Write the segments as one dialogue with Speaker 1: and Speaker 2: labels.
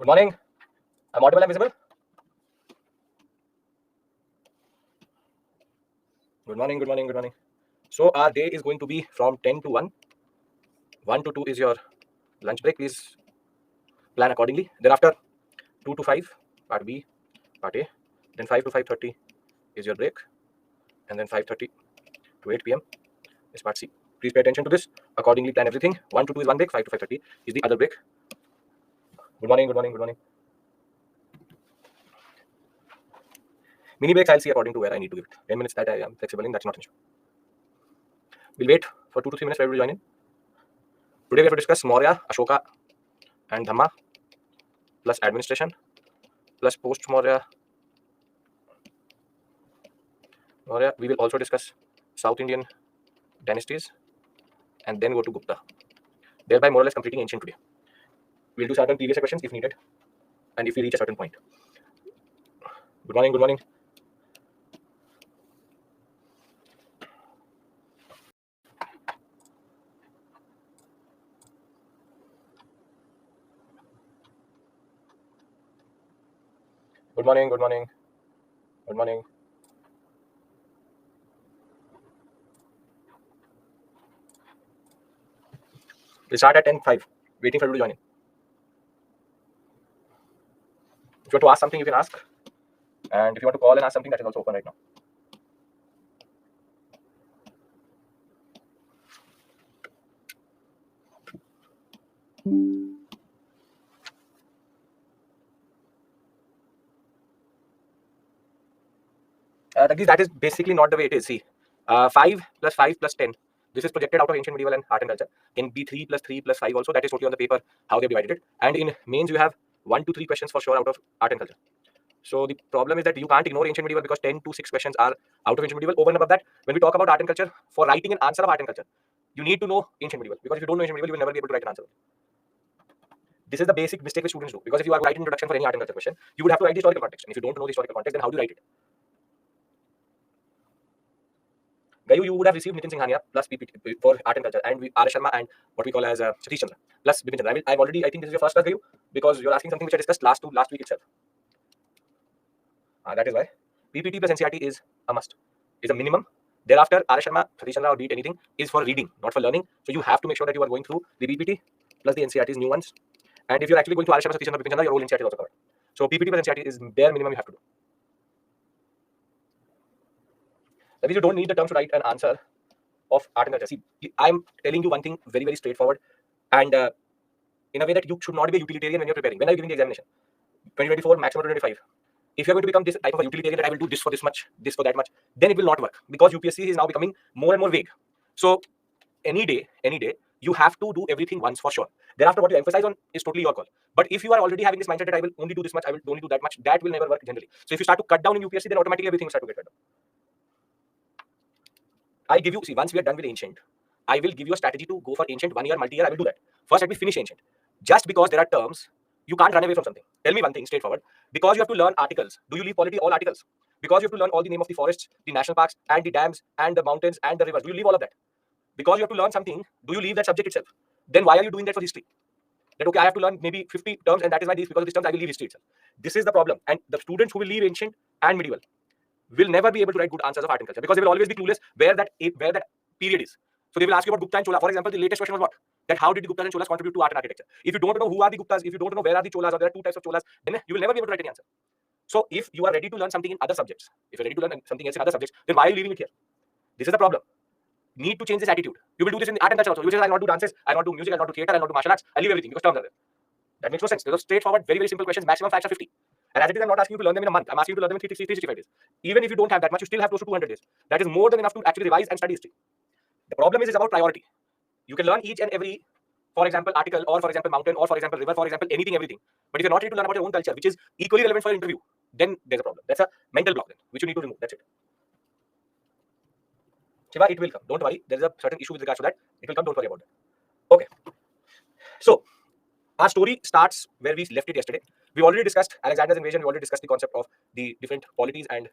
Speaker 1: Good morning. I'm audible and visible. Good morning, good morning, good morning. So our day is going to be from 10 to 1. 1 to 2 is your lunch break. Please plan accordingly. Thereafter, 2 to 5, part B, part A. Then 5 to 5:30 is your break. And then 5:30 to 8 p.m. is part C. Please pay attention to this. Accordingly, plan everything. 1 to 2 is one break. 5 to 5:30 is the other break. Good morning, good morning, good morning. Mini breaks I'll see according to where I need to give it. 10 minutes that I am flexible in, that's not an issue. We'll wait for 2 to 3 minutes for everybody to join in. Today we have to discuss Maurya, Ashoka, and Dhamma, plus administration, plus post Maurya. Maurya. We will also discuss South Indian dynasties and then go to Gupta, thereby more or less completing ancient today. We'll do certain previous questions if needed and if we reach a certain point. Good morning, good morning. Good morning, good morning, good morning. We'll start at 10:05, waiting for you to join in. If you want to ask something, you can ask. And if you want to call and ask something, that is also open right now. That is basically not the way it is. See, 5 plus 5 plus 10. This is projected out of ancient medieval and art and culture. Can be 3 plus 3 plus 5 also. That is totally on the paper how they divided it. And in mains, you have 1 to 3 questions for sure out of art and culture. So the problem is that you can't ignore ancient medieval because 10 to 6 questions are out of ancient medieval. Over and above that, when we talk about art and culture, for writing an answer of art and culture, you need to know ancient medieval, because if you don't know ancient medieval, you will never be able to write an answer. This is the basic mistake which students do, because if you are writing introduction for any art and culture question, you would have to write the historical context. And if you don't know the historical context, then how do you write it? Gayu, you would have received Nitin Singhania plus PPT for art and culture, and R. Sharma and what we call as Satish Chandra plus Bipin Chandra. I've already, I think this is your first class, Gayu, because you're asking something which I discussed last week itself. That is why PPT plus NCERT is a must, is a minimum. Thereafter, R. Sharma, Satish Chandra, or beat anything is for reading, not for learning. So you have to make sure that you are going through the PPT plus the NCERT's new ones. And if you're actually going to R. Sharma, Satish Chandra, Bipin Chandra, your whole NCERT is also covered. So PPT plus NCERT is bare minimum you have to do. That means you don't need the terms to write an answer of art and culture. See, I'm telling you one thing very, very straightforward, and in a way that you should not be a utilitarian when you're preparing. When are you giving the examination? 2024, maximum 2025. If you're going to become this type of a utilitarian, that I will do this for this much, this for that much, then it will not work, because UPSC is now becoming more and more vague. So any day, you have to do everything once for sure. Thereafter, what you emphasize on is totally your call. But if you are already having this mindset that I will only do this much, I will only do that much, that will never work generally. So if you start to cut down in UPSC, then automatically everything will start to get cut down. I give you, see, once we are done with ancient, I will give you a strategy to go for ancient 1 year, multi-year. I will do that. First, let me finish ancient. Just because there are terms, you can't run away from something. Tell me one thing straightforward. Because you have to learn articles, do you leave polity all articles? Because you have to learn all the name of the forests, the national parks, and the dams, and the mountains, and the rivers, do you leave all of that? Because you have to learn something, do you leave that subject itself? Then why are you doing that for history? That, okay, I have to learn maybe 50 terms, and that is why because of these terms, I will leave history itself. This is the problem. And the students who will leave ancient and medieval will never be able to write good answers of art and culture, because they will always be clueless where that period is. So they will ask you about Gupta and Chola. For example, the latest question was what? That how did the Guptas and Cholas contribute to art and architecture? If you don't know who are the Guptas, if you don't know where are the Cholas, or there are two types of Cholas, then you will never be able to write any answer. So if you are ready to learn something in other subjects, if you're ready to learn something else in other subjects, then why are you leaving it here? This is the problem. Need to change this attitude. You will do this in art and culture also. You will say, I'll not do dances, I'll not do music, I'll not do theatre, I'll not do martial arts, I'll leave everything because terms are there. That makes no sense. Those are straightforward, very, very simple questions. Maximum facts are 50. And as it is, I'm not asking you to learn them in a month. I'm asking you to learn them in 365 days. Even if you don't have that much, you still have close to 200 days. That is more than enough to actually revise and study history. The problem is about priority. You can learn each and every, for example, article, or for example, mountain, or for example, river, for example, anything, everything. But if you're not ready to learn about your own culture, which is equally relevant for your interview, then there's a problem. That's a mental block then, which you need to remove. That's it. Shiva, it will come. Don't worry. There is a certain issue with regards to that. It will come. Don't worry about that. Okay. So, our story starts where we left it yesterday. We already discussed Alexander's invasion. We already discussed the concept of the different polities, and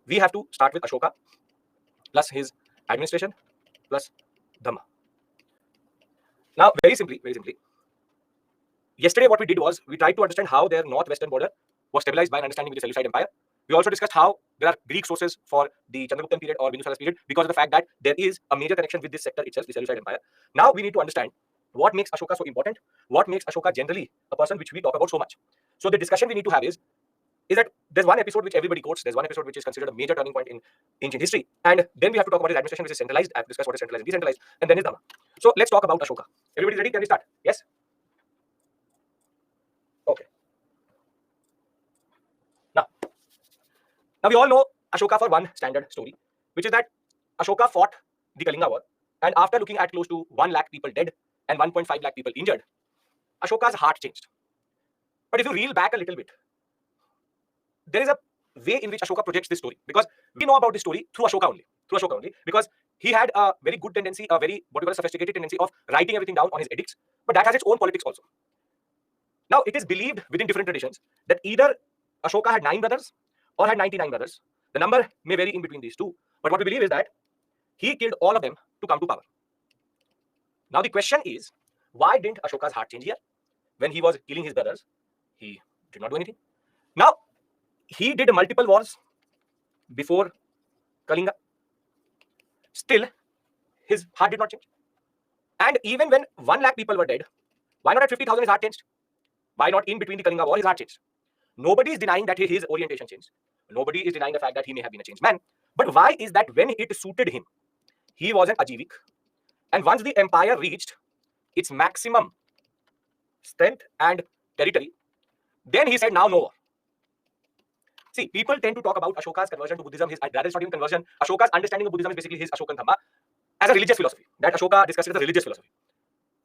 Speaker 1: we have to start with Ashoka plus his administration plus Dhamma. Now, very simply, Yesterday, what we did was we tried to understand how their northwestern border was stabilized by an understanding with the Seleucid Empire. We also discussed how there are Greek sources for the Chandraguptan period or Bindu period because of the fact that there is a major connection with this sector itself, the Seleucid Empire. Now we need to understand what makes Ashoka so important, what makes Ashoka generally a person which we talk about so much. So the discussion we need to have is that there's one episode which everybody quotes, there's one episode which is considered a major turning point in ancient history, and then we have to talk about his administration, which is centralized. I have to discuss what is centralized and decentralized, and then his Dhamma. So let's talk about Ashoka. Everybody ready? Can we start? Yes? Okay. Now we all know Ashoka for one standard story, which is that Ashoka fought the Kalinga War, and after looking at close to 1 lakh people dead and 1.5 lakh people injured, Ashoka's heart changed. But if you reel back a little bit, there is a way in which Ashoka projects this story, because we know about this story through Ashoka only, because he had a very good tendency, a very sophisticated tendency of writing everything down on his edicts, but that has its own politics also. Now it is believed within different traditions that either Ashoka had 9 brothers or had 99 brothers. The number may vary in between these two, but what we believe is that he killed all of them to come to power. Now the question is, why didn't Ashoka's heart change here? When he was killing his brothers, he did not do anything. Now, he did multiple wars before Kalinga. Still, his heart did not change. And even when 1 lakh people were dead, why not at 50,000 his heart changed? Why not in between the Kalinga war his heart changed? Nobody is denying that his orientation changed. Nobody is denying the fact that he may have been a changed man. But why is that when it suited him, he was an Ajivik, and once the empire reached its maximum strength and territory, then he said, now no war. See, people tend to talk about Ashoka's conversion to Buddhism. Rather, it's not even conversion. Ashoka's understanding of Buddhism is basically his Ashokan Dhamma as a religious philosophy. That Ashoka discussed as a religious philosophy.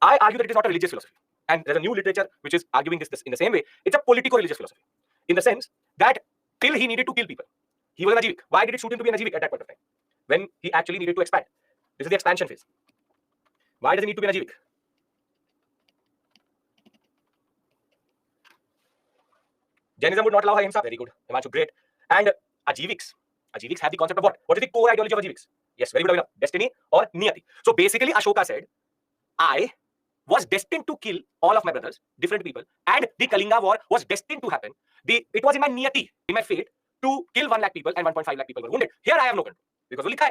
Speaker 1: I argue that it is not a religious philosophy. And there's a new literature which is arguing this in the same way. It's a politico-religious philosophy. In the sense that till he needed to kill people, he was an Ajivik. Why did it suit him to be an Ajivik at that point of time? When he actually needed to expand. This is the expansion phase. Why does he need to be an Ajivik? Jainism would not allow ahimsa. Very good. Himanshu, great. And Ajiviks have the concept of what? What is the core ideology of Ajiviks? Yes, very good. Destiny or Niyati. So basically, Ashoka said, I was destined to kill all of my brothers, different people, and the Kalinga war was destined to happen. It was in my Niyati, in my fate, to kill 1 lakh people and 1.5 lakh people were wounded. Here I have no control because it's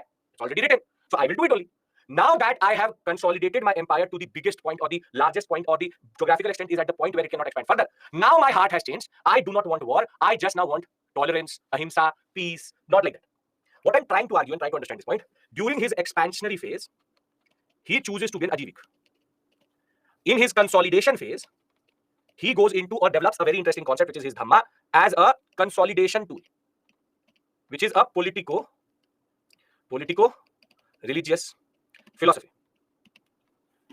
Speaker 1: already written. So I will do it only. Now that I have consolidated my empire to the biggest point or the largest point or the geographical extent is at the point where it cannot expand further. Now my heart has changed. I do not want war. I just now want tolerance, ahimsa, peace, not like that. What I'm trying to argue and try to understand this point, during his expansionary phase, he chooses to be an Ajivik. In his consolidation phase, he goes into or develops a very interesting concept, which is his Dhamma, as a consolidation tool, which is a politico-religious philosophy.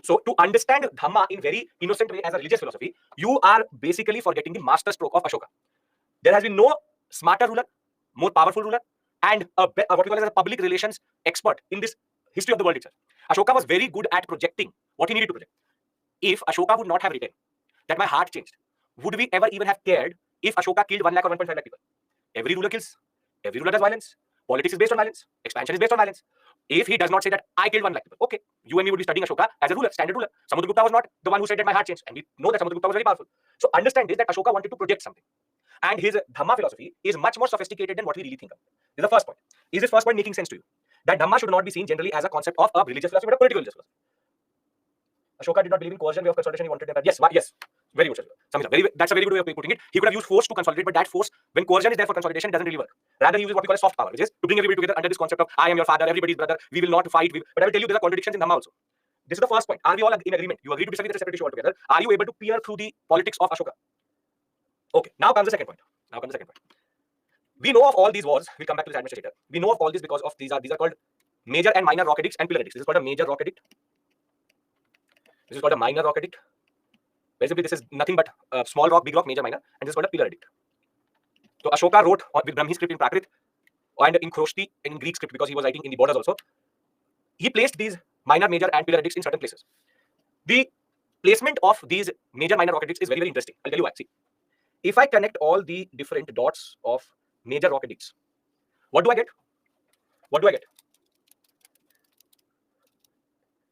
Speaker 1: So to understand Dhamma in very innocent way as a religious philosophy, you are basically forgetting the master stroke of Ashoka. There has been no smarter ruler, more powerful ruler, and what we call as a public relations expert in this history of the world itself. Ashoka was very good at projecting what he needed to project. If Ashoka would not have written that my heart changed, would we ever even have cared if Ashoka killed 1 lakh or 1.5 lakh people? Every ruler kills. Every ruler does violence. Politics is based on violence. Expansion is based on violence. If he does not say that I killed 1 lakh people, okay, you and me would be studying Ashoka as a ruler, standard ruler. Samudragupta was not the one who said that my heart changed, and we know that Samudragupta was very powerful. So understand this, that Ashoka wanted to project something, and his Dhamma philosophy is much more sophisticated than what we really think of. This is the first point. Is this first point making sense to you? That Dhamma should not be seen generally as a concept of a religious philosophy, but a political religious philosophy. Ashoka did not believe in coercion way of consolidation. He wanted to. Yes, yes. Very good, Samita. That's a very good way of putting it. He could have used force to consolidate, but that force, when coercion is there for consolidation, it doesn't really work. Rather, he uses what we call a soft power, which is to bring everybody together under this concept of I am your father, everybody's brother, we will not fight. But I will tell you, there are contradictions in Dhamma also. This is the first point. Are we all in agreement? You agree to disagree, that's a separate issue altogether. Are you able to peer through the politics of Ashoka? Okay, now comes the second point. We know of all these wars. We'll come back to this administrator. We know of all this because of these are called major and minor rock edicts and pillar edicts. This is called a major rock edict. This is called a minor rock edict. Basically, this is nothing but small rock, big rock, major, minor, and this is called a pillar edict. So Ashoka wrote with Brahmi script in Prakrit and in Khroshti in Greek script because he was writing in the borders also. He placed these minor, major, and pillar edicts in certain places. The placement of these major, minor rock edicts is very, very interesting. I'll tell you why. See, if I connect all the different dots of major rock edicts, what do I get?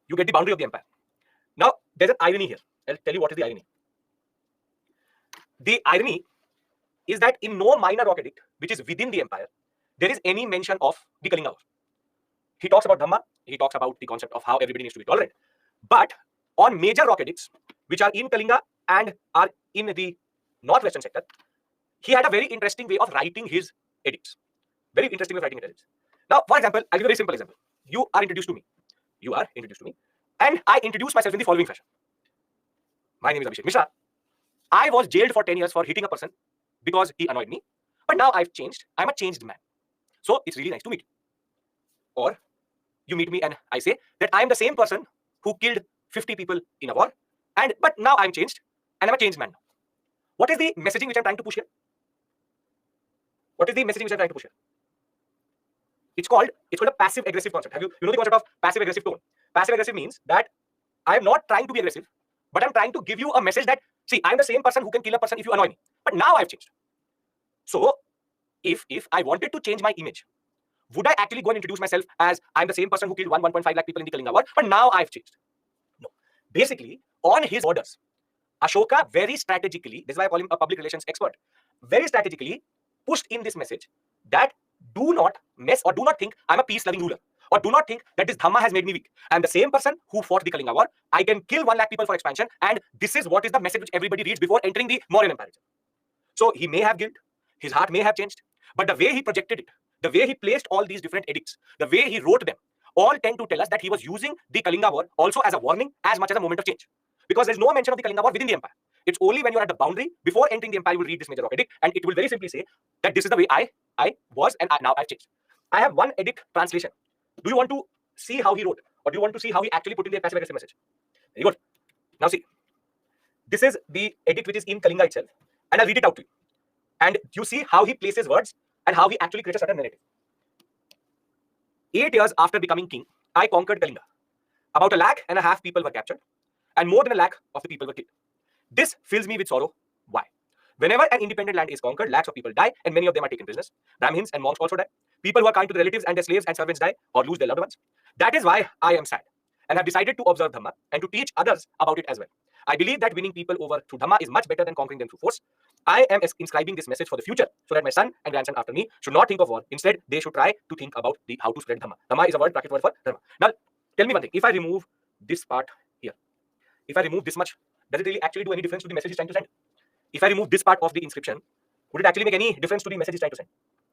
Speaker 1: You get the boundary of the empire. Now, there's an irony here. I'll tell you what is the irony. The irony is that in no minor rock edict, which is within the empire, there is any mention of the Kalinga War. He talks about Dhamma, he talks about the concept of how everybody needs to be tolerant. But on major rock edicts, which are in Kalinga and are in the northwestern sector, he had a very interesting way of writing his edicts. Very interesting way of writing edicts. Now, for example, I'll give you a very simple example. You are introduced to me. And I introduce myself in the following fashion. My name is Abhishek Mishra. I was jailed for 10 years for hitting a person because he annoyed me. But now I've changed. I'm a changed man. So it's really nice to meet you. Or you meet me and I say that I am the same person who killed 50 people in a war. But now I'm changed and I'm a changed man. What is the messaging which I'm trying to push here? What is the messaging which I'm trying to push here? It's called a passive aggressive concept. You know the concept of passive aggressive tone? Passive aggressive means that I am not trying to be aggressive, but I'm trying to give you a message that, see, I'm the same person who can kill a person if you annoy me. But now I've changed. So if I wanted to change my image, would I actually go and introduce myself as I'm the same person who killed 1.5 lakh people in the Kalinga War, but now I've changed? No. Basically, on his orders, Ashoka very strategically, this is why I call him a public relations expert, very strategically pushed in this message that do not mess or do not think I'm a peace-loving ruler, or do not think that this Dhamma has made me weak. I'm the same person who fought the Kalinga War. I can kill 1 lakh people for expansion, and this is what is the message which everybody reads before entering the Mauryan Empire. So he may have guilt, his heart may have changed, but the way he projected it, the way he placed all these different edicts, the way he wrote them, all tend to tell us that he was using the Kalinga War also as a warning as much as a moment of change. Because there's no mention of the Kalinga War within the empire. It's only when you're at the boundary, before entering the empire, you will read this major rock edict, and it will very simply say that this is the way I was, and now I've changed. I have one edict translation. Do you want to see how he wrote, or do you want to see how he actually put in the passive aggressive message? Very good. Now see, this is the edict which is in Kalinga itself, and I'll read it out to you. And you see how he places words and how he actually creates a certain narrative. 8 years after becoming king, I conquered Kalinga. About 1.5 lakh people were captured, and more than 1 lakh of the people were killed. This fills me with sorrow. Why? Whenever an independent land is conquered, lakhs of people die, and many of them are taken prisoners. Brahmins and monks also die. People who are kind to their relatives and their slaves and servants die or lose their loved ones. That is why I am sad and have decided to observe Dhamma and to teach others about it as well. I believe that winning people over through Dhamma is much better than conquering them through force. I am inscribing this message for the future so that my son and grandson after me should not think of war. Instead, they should try to think about how to spread Dhamma. Dhamma is a bracket word for Dharma. Now, tell me one thing. If I remove this part here, if I remove this much, does it really actually do any difference to the message he's trying to send? If I remove this part of the inscription, would it actually make any difference to the message he's trying to send?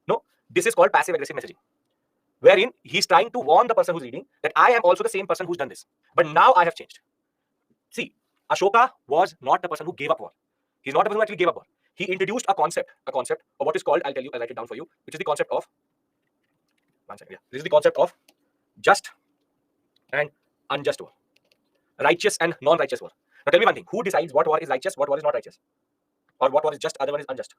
Speaker 1: No. This is called passive aggressive messaging, wherein he's trying to warn the person who's reading that I am also the same person who's done this, but now I have changed. See, Ashoka was not the person who gave up war. He's not the person who actually gave up war. He introduced a concept of what is called, I'll tell you, I'll write it down for you, which is the concept of, one second, yeah. This is the concept of just and unjust war, righteous and non-righteous war. Now tell me one thing, who decides what war is righteous, what war is not righteous? Or what war is just, other one is unjust?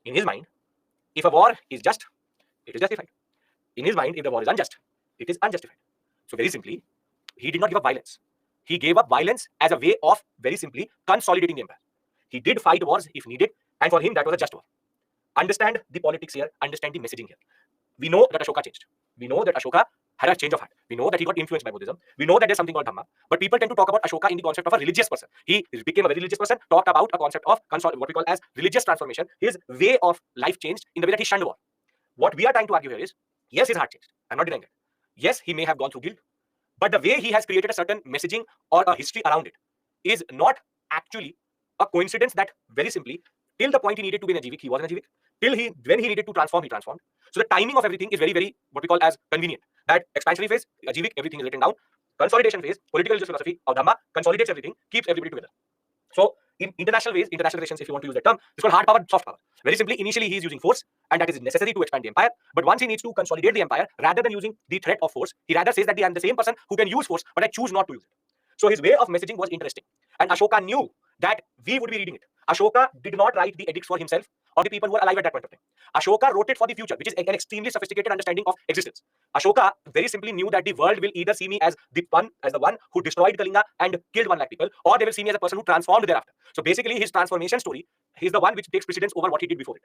Speaker 1: In his mind, if a war is just, it is justified. In his mind, if the war is unjust, it is unjustified. So very simply, he did not give up violence. He gave up violence as a way of very simply consolidating the empire. He did fight wars if needed, and for him that was a just war. Understand the politics here, understand the messaging here. We know that Ashoka changed. We know that Ashoka had a change of heart. We know that he got influenced by Buddhism. We know that there's something called Dhamma. But people tend to talk about Ashoka in the concept of a religious person. He became a very religious person, talked about a concept of what we call as religious transformation. His way of life changed in the way that he shunned war. What we are trying to argue here is, yes, his heart changed. I'm not denying that. Yes, he may have gone through guilt. But the way he has created a certain messaging or a history around it is not actually a coincidence that very simply, till the point he needed to be an Ajivik, he was an Ajivik. When he needed to transform, he transformed. So the timing of everything is very, very, what we call as convenient. That expansionary phase, Ajivik, everything is written down. Consolidation phase, political religious philosophy of Dhamma, consolidates everything, keeps everybody together. So in international ways, international relations, if you want to use that term, it's called hard power, soft power. Very simply, initially he is using force, and that is necessary to expand the empire. But once he needs to consolidate the empire, rather than using the threat of force, he rather says that I am the same person who can use force, but I choose not to use it. So his way of messaging was interesting. And Ashoka knew that we would be reading it. Ashoka did not write the edicts for himself or the people who were alive at that point of time. Ashoka wrote it for the future, which is an extremely sophisticated understanding of existence. Ashoka very simply knew that the world will either see me as the one who destroyed Kalinga and killed 1 lakh people, or they will see me as a person who transformed thereafter. So basically, his transformation story is the one which takes precedence over what he did before it.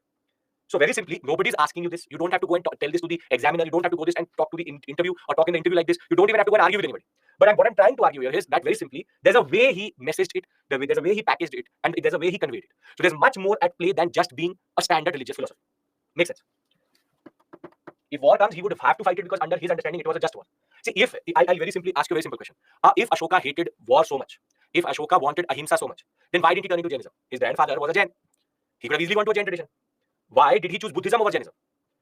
Speaker 1: So very simply, nobody is asking you this. You don't have to go and tell this to the examiner. You don't have to go this and talk to the interview or talk in the interview like this. You don't even have to go and argue with anybody. But what I'm trying to argue here is that very simply, there's a way he messaged it, there's a way he packaged it, and there's a way he conveyed it. So there's much more at play than just being a standard religious philosophy. Makes sense? If war comes, he would have to fight it because under his understanding, it was a just war. See, if I'll very simply ask you a very simple question. If Ashoka hated war so much, if Ashoka wanted ahimsa so much, then why didn't he turn into Jainism? His grandfather was a Jain. He could have easily gone to a Jain tradition. Why did he choose Buddhism over Jainism?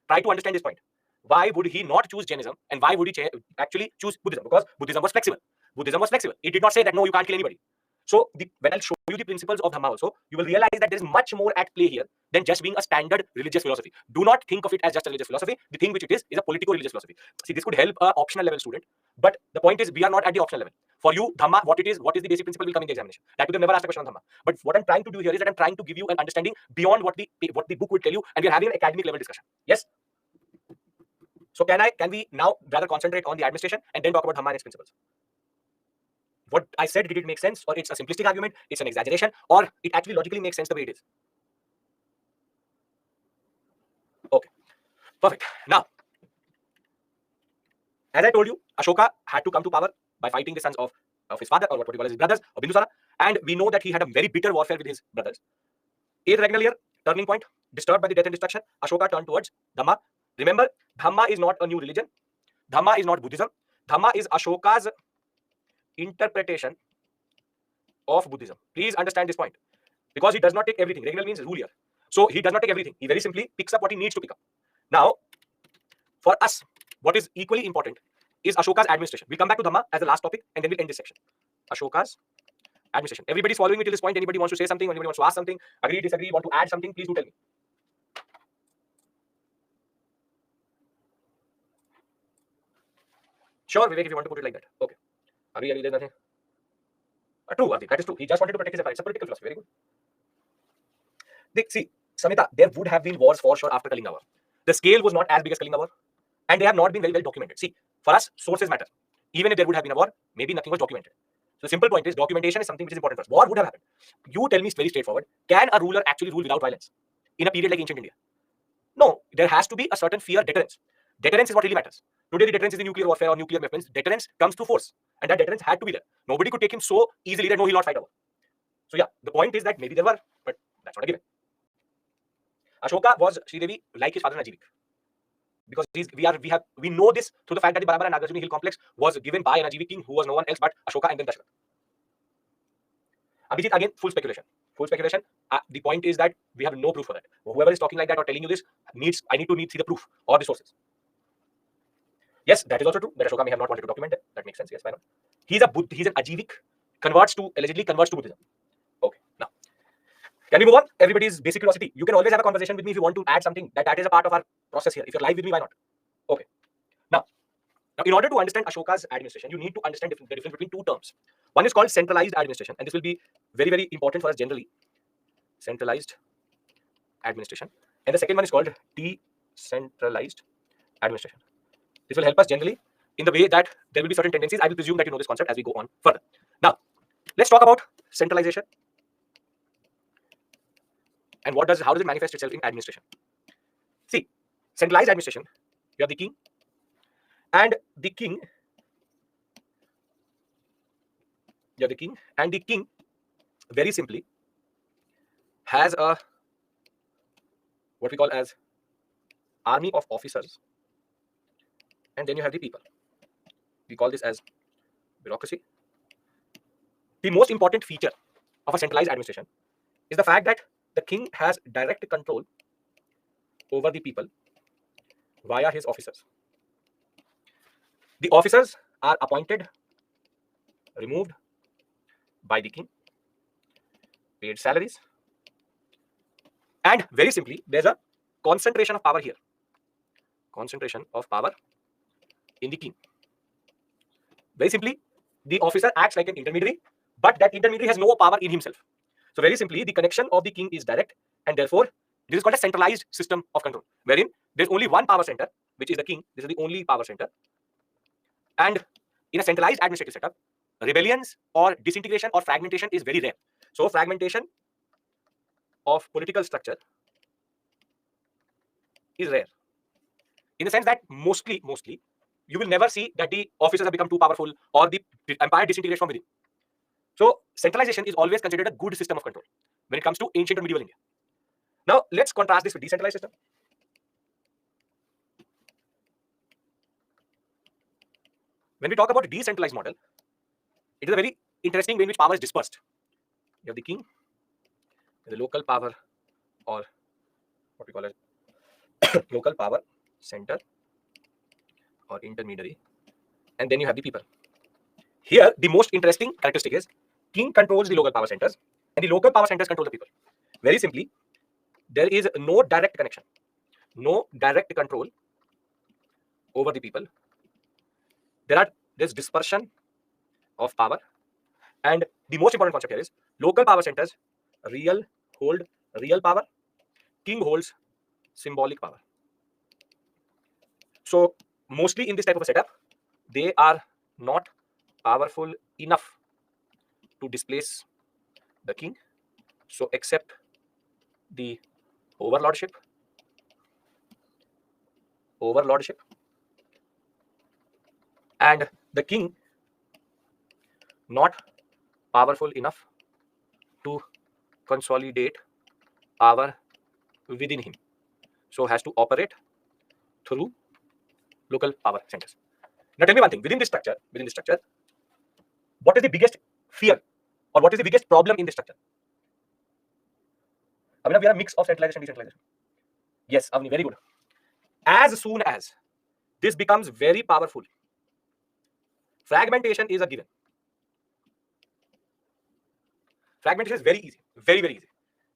Speaker 1: Try to understand this point. Why would he not choose Jainism and why would he actually choose Buddhism? Because Buddhism was flexible. Buddhism was flexible. It did not say that no, you can't kill anybody. So when I'll show you the principles of Dhamma also, you will realize that there is much more at play here than just being a standard religious philosophy. Do not think of it as just a religious philosophy. The thing which it is a politico-religious philosophy. See, this could help an optional level student, but the point is we are not at the optional level. For you, Dhamma, what is the basic principle will come in the examination. That would never ask a question on Dhamma. But what I'm trying to do here is that I'm trying to give you an understanding beyond what the book would tell you, and we're having an academic level discussion. Yes. So can we now rather concentrate on the administration and then talk about Dhamma and its principles? What I said, did it make sense, or it's a simplistic argument, it's an exaggeration, or it actually logically makes sense the way it is? Okay, perfect. Now, as I told you, Ashoka had to come to power by fighting the sons of his father, or what we call as his brothers, or Bindusara, and we know that he had a very bitter warfare with his brothers. 8th regnal year, turning point, disturbed by the death and destruction, Ashoka turned towards Dhamma. Remember, Dhamma is not a new religion. Dhamma is not Buddhism. Dhamma is Ashoka's interpretation of Buddhism. Please understand this point, because he does not take everything. Regnal means ruler. So he does not take everything. He very simply picks up what he needs to pick up. Now, for us, what is equally important is Ashoka's administration. We'll come back to Dhamma as the last topic, and then we'll end this section. Ashoka's administration. Everybody's following me till this point. Anybody wants to say something? Anybody wants to ask something? Agree, disagree, want to add something? Please do tell me. Sure, Vivek, if you want to put it like that. Okay. Agree, there's nothing. True, Arti, that is true. He just wanted to protect his empire. It's a political philosophy. Very good. See, Samita, there would have been wars for sure after Kalinga War. The scale was not as big as Kalinga War, and they have not been very well documented. See, for us, sources matter. Even if there would have been a war, maybe nothing was documented. So the simple point is documentation is something which is important for us. War would have happened. You tell me very straightforward. Can a ruler actually rule without violence in a period like ancient India? No, there has to be a certain fear deterrence. Deterrence is what really matters. Today, the deterrence is the nuclear warfare or nuclear weapons. Deterrence comes through force, and that deterrence had to be there. Nobody could take him so easily that no, he'll not fight over. So yeah, the point is that maybe there were, but that's not a given. Ashoka was Sridevi like his father Najivik, because we know this through the fact that the Barabara Nagarjuni Hill complex was given by an Ajivik king who was no one else but Ashoka and then Dasharath. Abhijit, again, full speculation. Full speculation. The point is that we have no proof for that. Whoever is talking like that or telling you this I need to see the proof or the sources. Yes, that is also true. That Ashoka may have not wanted to document it. That makes sense. Yes, why not? He's an Ajivik, allegedly converts to Buddhism. Okay, now can we move on? Everybody's basic curiosity. You can always have a conversation with me if you want to add something. That is a part of our process here. If you're live with me, why not? Okay. Now, in order to understand Ashoka's administration, you need to understand the difference between two terms. One is called centralized administration, and this will be very, very important for us generally. Centralized administration. And the second one is called decentralized administration. This will help us generally in the way that there will be certain tendencies. I will presume that you know this concept as we go on further. Now, let's talk about centralization. And how does it manifest itself in administration? See, centralized administration, you have the king, and the king, very simply has a what we call as army of officers, and then you have the people. We call this as bureaucracy. The most important feature of a centralized administration is the fact that the king has direct control over the people via his officers. The officers are appointed, removed by the king, paid salaries, and very simply, there's a concentration of power here. Concentration of power in the king. Very simply, the officer acts like an intermediary, but that intermediary has no power in himself. So very simply, the connection of the king is direct, and therefore, this is called a centralized system of control, wherein there's only one power center, which is the king. This is the only power center. And in a centralized administrative setup, rebellions or disintegration or fragmentation is very rare. So fragmentation of political structure is rare, in the sense that mostly you will never see that the officers have become too powerful or the empire disintegrates from within. So centralization is always considered a good system of control when it comes to ancient or medieval India. Now let's contrast this with decentralized system. When we talk about decentralized model, it is a very interesting way in which power is dispersed. You have the king, the local power, or what we call it local power center or intermediary, and then you have the people. Here, the most interesting characteristic is king controls the local power centers and the local power centers control the people. Very simply, there is no direct connection, no direct control over the people. There's dispersion of power, and the most important concept here is local power centers hold real power, king holds symbolic power. So mostly in this type of a setup, they are not powerful enough to displace the king. So accept the overlordship, and the king not powerful enough to consolidate power within him. So has to operate through local power centers. Now tell me one thing, within this structure, what is the biggest fear or what is the biggest problem in this structure? Abhinav, we are a mix of centralization and decentralization. Yes, Avni, very good. As soon as this becomes very powerful, fragmentation is a given. Fragmentation is very easy, very, very easy.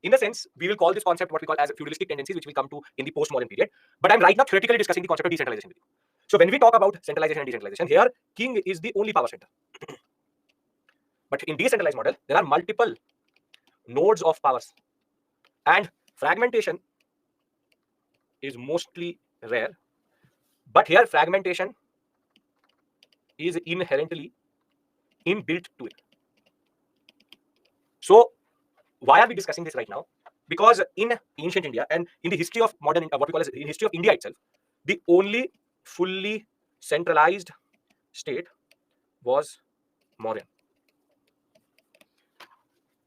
Speaker 1: In a sense, we will call this concept what we call as feudalistic tendencies, which will come to in the postmodern period. But I'm right now theoretically discussing the concept of decentralization with you. So when we talk about centralization and decentralization, here king is the only power center. But in decentralized model, there are multiple nodes of powers, and fragmentation is mostly rare. But here fragmentation is inherently inbuilt to it. So why are we discussing this right now? Because in ancient India and in the history of modern, what we call as in history of India itself, the only fully centralized state was Mauryan.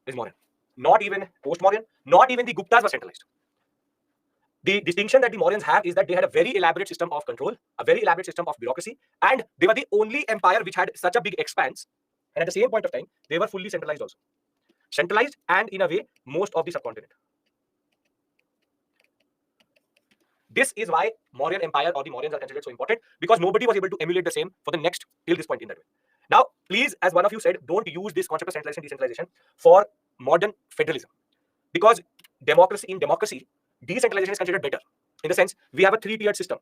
Speaker 1: Is Mauryan. Not even post-Mauryan, not even the Guptas were centralized. The distinction that the Mauryans have is that they had a very elaborate system of control, a very elaborate system of bureaucracy, and they were the only empire which had such a big expanse. And at the same point of time, they were fully centralized also. Centralized and in a way, most of the subcontinent. This is why Mauryan Empire or the Mauryans are considered so important, because nobody was able to emulate the same for the next till this point in that way. Now, please, as one of you said, don't use this concept of centralization, decentralization for modern federalism, because in democracy, decentralization is considered better. In the sense, we have a three-tiered system: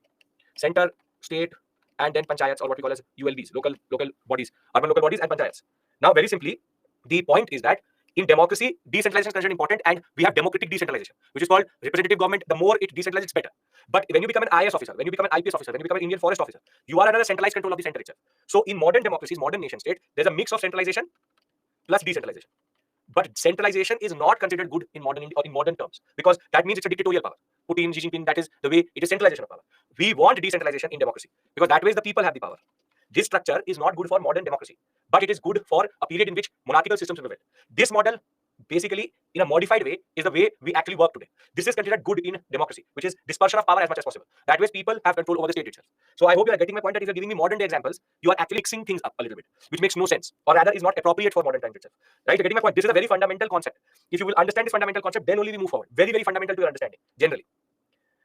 Speaker 1: center, state, and then panchayats, or what we call as ULBs, local bodies, urban local bodies, and panchayats. Now, very simply, the point is that in democracy, decentralization is considered important, and we have democratic decentralization, which is called representative government. The more it decentralizes, it's better. But when you become an IAS officer, when you become an IPS officer, when you become an Indian forest officer, you are under a centralized control of the center itself. So in modern democracies, modern nation state, there's a mix of centralization plus decentralization. But centralization is not considered good in modern India or in modern terms, because that means it's a dictatorial power. Putin, Xi Jinping, that is the way it is centralization of power. We want decentralization in democracy, because that way the people have the power. This structure is not good for modern democracy, but it is good for a period in which monarchical systems prevailed. This model, basically, in a modified way, is the way we actually work today. This is considered good in democracy, which is dispersion of power as much as possible. That way, people have control over the state itself. So I hope you are getting my point that if you're giving me modern day examples, you are actually mixing things up a little bit, which makes no sense, or rather is not appropriate for modern times itself. Right? You're getting my point. This is a very fundamental concept. If you will understand this fundamental concept, then only we move forward. Very, very fundamental to your understanding, generally,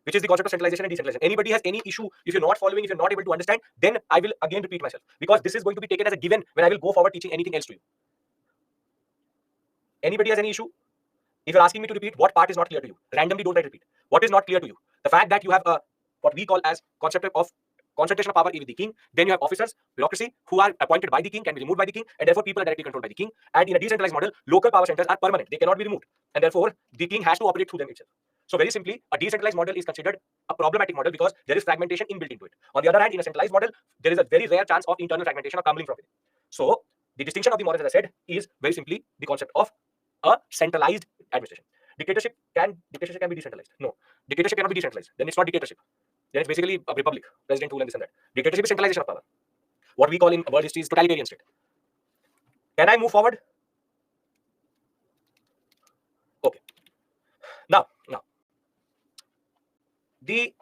Speaker 1: which is the concept of centralization and decentralization. Anybody has any issue, if you're not following, if you're not able to understand, then I will again repeat myself, because this is going to be taken as a given when I will go forward teaching anything else to you. Anybody has any issue? If you're asking me to repeat, what part is not clear to you? Randomly don't try to repeat. What is not clear to you? The fact that you have a what we call as concept of concentration of power with the king. Then you have officers, bureaucracy, who are appointed by the king, can be removed by the king, and therefore people are directly controlled by the king. And in a decentralized model, local power centers are permanent; they cannot be removed, and therefore the king has to operate through them itself. So very simply, a decentralized model is considered a problematic model because there is fragmentation inbuilt into it. On the other hand, in a centralized model, there is a very rare chance of internal fragmentation or crumbling from it. So the distinction of the models, as I said, is very simply the concept of a centralized administration. Dictatorship can be decentralized. No, dictatorship cannot be decentralized. Then it's not dictatorship. then it's basically a republic, president rule and this and that. Dictatorship is centralization of power. What we call in world history is totalitarian state. Can I move forward? Okay. Now, the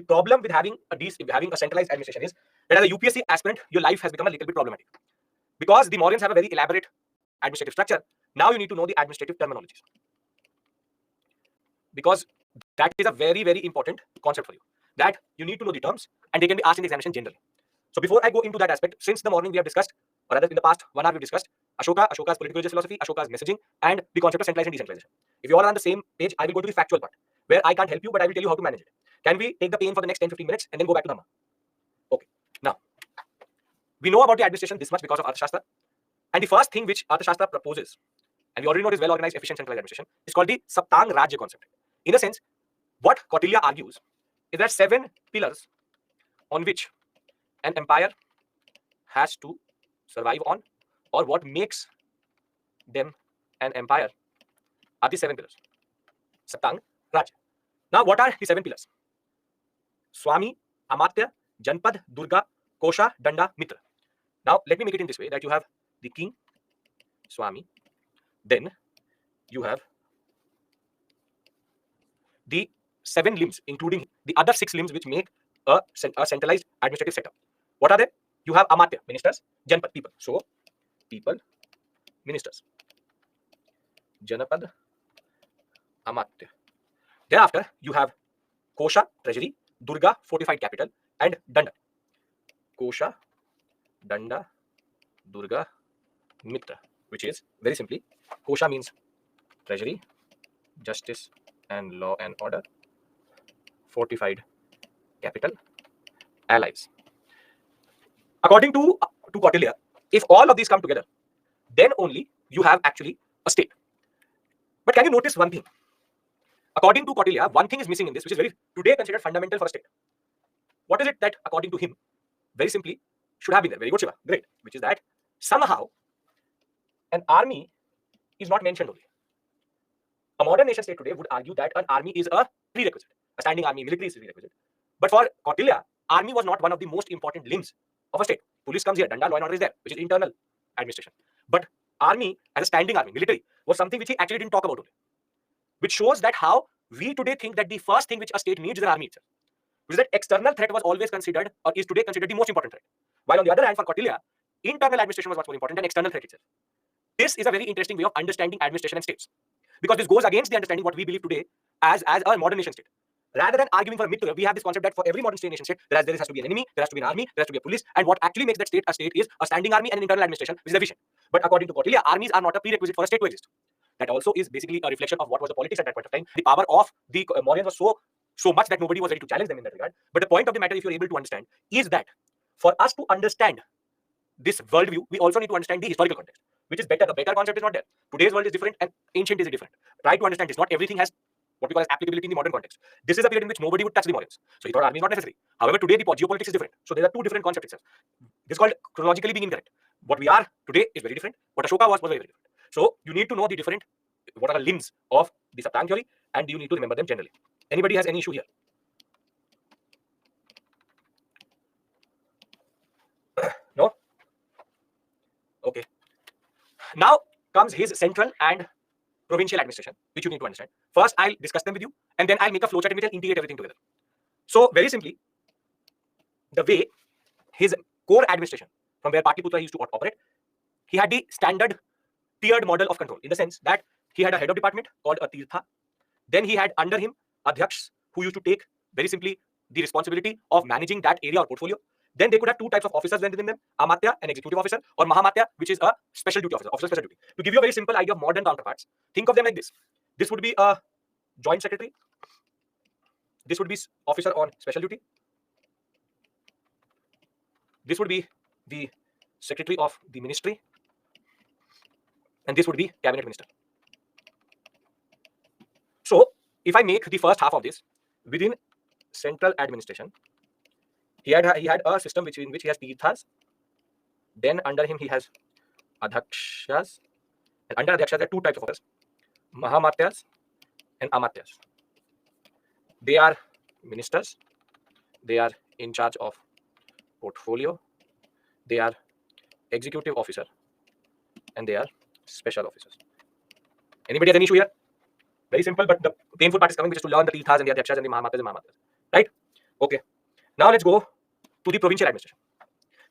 Speaker 1: problem with having a centralized administration is that as a UPSC aspirant, your life has become a little bit problematic because the Mauryans have a very elaborate administrative structure. Now you need to know the administrative terminologies because that is a very, very important concept for you. That you need to know the terms and they can be asked in the examination generally. So before I go into that aspect, since the morning we have discussed, or rather in the past 1 hour we've discussed Ashoka's political religious philosophy, Ashoka's messaging, and the concept of centralization and decentralization. If you all are on the same page, I will go to the factual part where I can't help you, but I will tell you how to manage it. Can we take the pain for the next 10-15 minutes and then go back to Dhamma? Okay. Now, we know about the administration this much because of Arthashastra. And the first thing which Arthashastra proposes, and we already know this well-organized, efficient, centralized administration, is called the Saptang Rajya concept. In a sense, what Kautilya argues is that 7 pillars on which an empire has to survive on, or what makes them an empire, are the 7 pillars. Saptang Rajya. Now, what are the 7 pillars? Swami, Amatya, Janpad, Durga, Kosha, Danda, Mitra. Now, let me make it in this way that you have the king, Swami, then you have the 7 limbs, including the other 6 limbs which make a centralized administrative setup. What are they? You have Amatya, ministers, Janpad, people. So, people, ministers. Janapad, Amatya. Thereafter, you have Kosha, treasury, Durga, fortified capital, and Danda. Kosha, Danda, Durga, Mitra, which is very simply, Kosha means treasury, justice and law and order, fortified capital, allies. According to Kautilya, if all of these come together, then only you have actually a state. But can you notice one thing? According to Kautilya, one thing is missing in this, which is very today considered fundamental for a state. What is it that, according to him, very simply should have been there? Very good, Shiva. Great. Which is that somehow an army is not mentioned only. A modern nation state today would argue that an army is a prerequisite. A standing army, military is a prerequisite. But for Kautilya, army was not one of the most important limbs of a state. Police comes here, Danda, law and order is there, which is internal administration. But army, as a standing army, military, was something which he actually didn't talk about only. Which shows that how we today think that the first thing which a state needs is an army itself. Because that external threat was always considered, or is today considered, the most important threat. While on the other hand, for Kautilya, internal administration was much more important than external threat itself. This is a very interesting way of understanding administration and states. Because this goes against the understanding what we believe today as a modern nation state. Rather than arguing for a mitra, we have this concept that for every modern state nation state, there has to be an enemy, there has to be an army, there has to be a police, and what actually makes that state is a standing army and an internal administration which is efficient. But according to Kautilya, armies are not a prerequisite for a state to exist. That also is basically a reflection of what was the politics at that point of time. The power of the Mauryans was so much that nobody was ready to challenge them in that regard. But the point of the matter, if you're able to understand, is that for us to understand this worldview, we also need to understand the historical context, which is better. The better concept is not there. Today's world is different and ancient is different. Try to understand this. Not everything has what we call as applicability in the modern context. This is a period in which nobody would touch the Mauryans. So he thought army is not necessary. However, today the geopolitics is different. So there are 2 different concepts itself. This is called chronologically being incorrect. What we are today is very different. What Ashoka was very, very different. So you need to know the different, what are the limbs of the Saptang theory, and you need to remember them generally. Anybody has any issue here? No? Okay. Now comes his central and provincial administration, which you need to understand. First, I'll discuss them with you, and then I'll make a flowchart in which I'll integrate everything together. So, very simply, the way his core administration, from where Patliputra used to operate, he had the standard tiered model of control, in the sense that he had a head of department called a Tirtha. Then he had under him Adhyaksh, who used to take, very simply, the responsibility of managing that area or portfolio. Then they could have 2 types of officers within them, Amatya, an executive officer, or Mahamatya, which is a special duty officer, officer special duty. To give you a very simple idea of modern counterparts, think of them like this. This would be a joint secretary. This would be officer on special duty. This would be the secretary of the ministry. And this would be cabinet minister. So, if I make the first half of this, within central administration, he had a system in which he has Tirthas. Then under him he has Adhyakshas. And under Adhyakshas there are 2 types of officers, Mahamatyas and Amatyas. They are ministers, they are in charge of portfolio, they are executive officer, and they are special officers. Anybody has any issue here? Very simple, but the painful part is coming, which is to learn the Tirthas and the Adhyakshas and the Mahamatyas and Mahamatyas. Right? Okay. Now let's go to the provincial administration.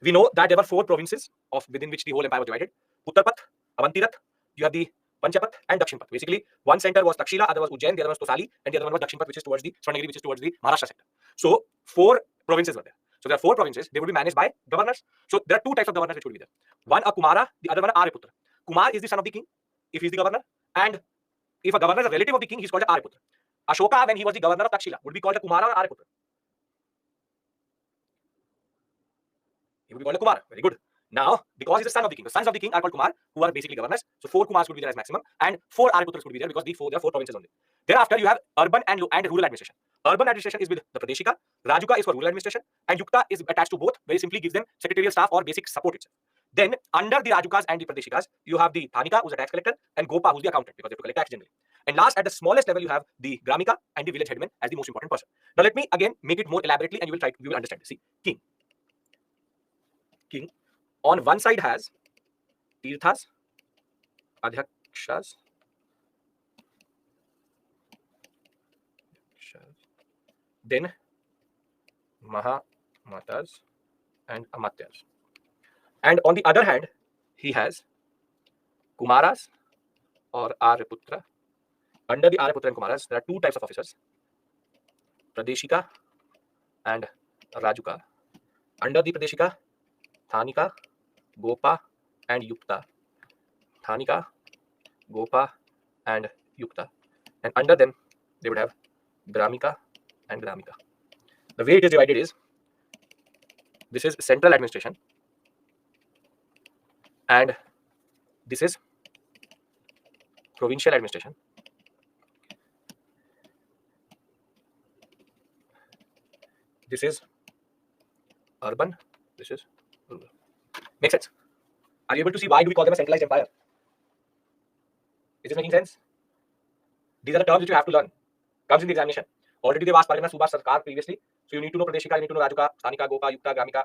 Speaker 1: We know that there were 4 provinces within which the whole empire was divided. Uttarpath, Avantirath, you have the Panchapath and Dakshinpath. Basically, one center was Takshila, other was Ujjain, the other was Tosali, and the other one was Dakshinpath, which is towards the Swarnagiri, which is towards the Maharashtra sector. So 4 provinces were there. So there are 4 provinces. They would be managed by governors. So there are 2 types of governors which would be there. One a Kumara, the other one a Aryaputra. Kumar is the son of the king, if he is the governor, and if a governor is a relative of the king, he is called a Aryaputra. Ashoka, when he was the governor of Takshila, would be called a Kumara or Aryaputra. He would be called a Kumar. Very good. Now, because he's the son of the king, the sons of the king are called Kumar, who are basically governors. So 4 Kumars would be there as maximum, and 4 Aryaputras would be there because there are 4 provinces only. Thereafter, you have urban and rural administration. Urban administration is with the Pradeshika, Rajuka is for rural administration, and Yukta is attached to both. Very simply gives them secretarial staff or basic support itself. Then, under the Rajukas and the Pradeshikas, you have the Thanika, who's a tax collector, and Gopa, who's the accountant, because they have to collect tax generally. And last, at the smallest level, you have the Gramika and the village headman as the most important person. Now, let me again make it more elaborately, and we will understand this. See, king on one side has Tirthas, Adhyakshas, then Mahamatas and Amatyas. And on the other hand, he has Kumaras or Aryaputra. Under the Aryaputra and Kumaras, there are 2 types of officers, Pradeshika and Rajuka. Under the Pradeshika, Thanika, Gopa and Yukta. Thanika, Gopa and Yukta. And under them, they would have Gramika and Gramika. The way it is divided is, this is central administration and this is provincial administration. This is urban, this is rural. Makes sense? Are you able to see why do we call them a centralized empire? Is this making sense? These are the terms which you have to learn. Comes in the examination. Already they've asked Pargana Subha Sarkar previously. So you need to know Pradeshika, you need to know Rajuka, Thanika, Gopa, Yukta, Gramika.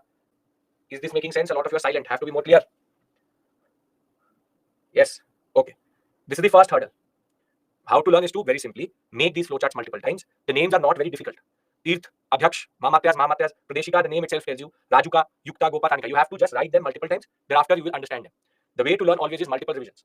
Speaker 1: Is this making sense? A lot of you are silent. Have to be more clear. Yes. Okay. This is the first hurdle. How to learn is to very simply make these flowcharts multiple times. The names are not very difficult. Tirth, Adhyaksh, Mahamatyas, Pradeshika, the name itself tells you, Rajuka, Yukta, Gopa, Thanika. You have to just write them multiple times. Thereafter, you will understand them. The way to learn always is multiple revisions.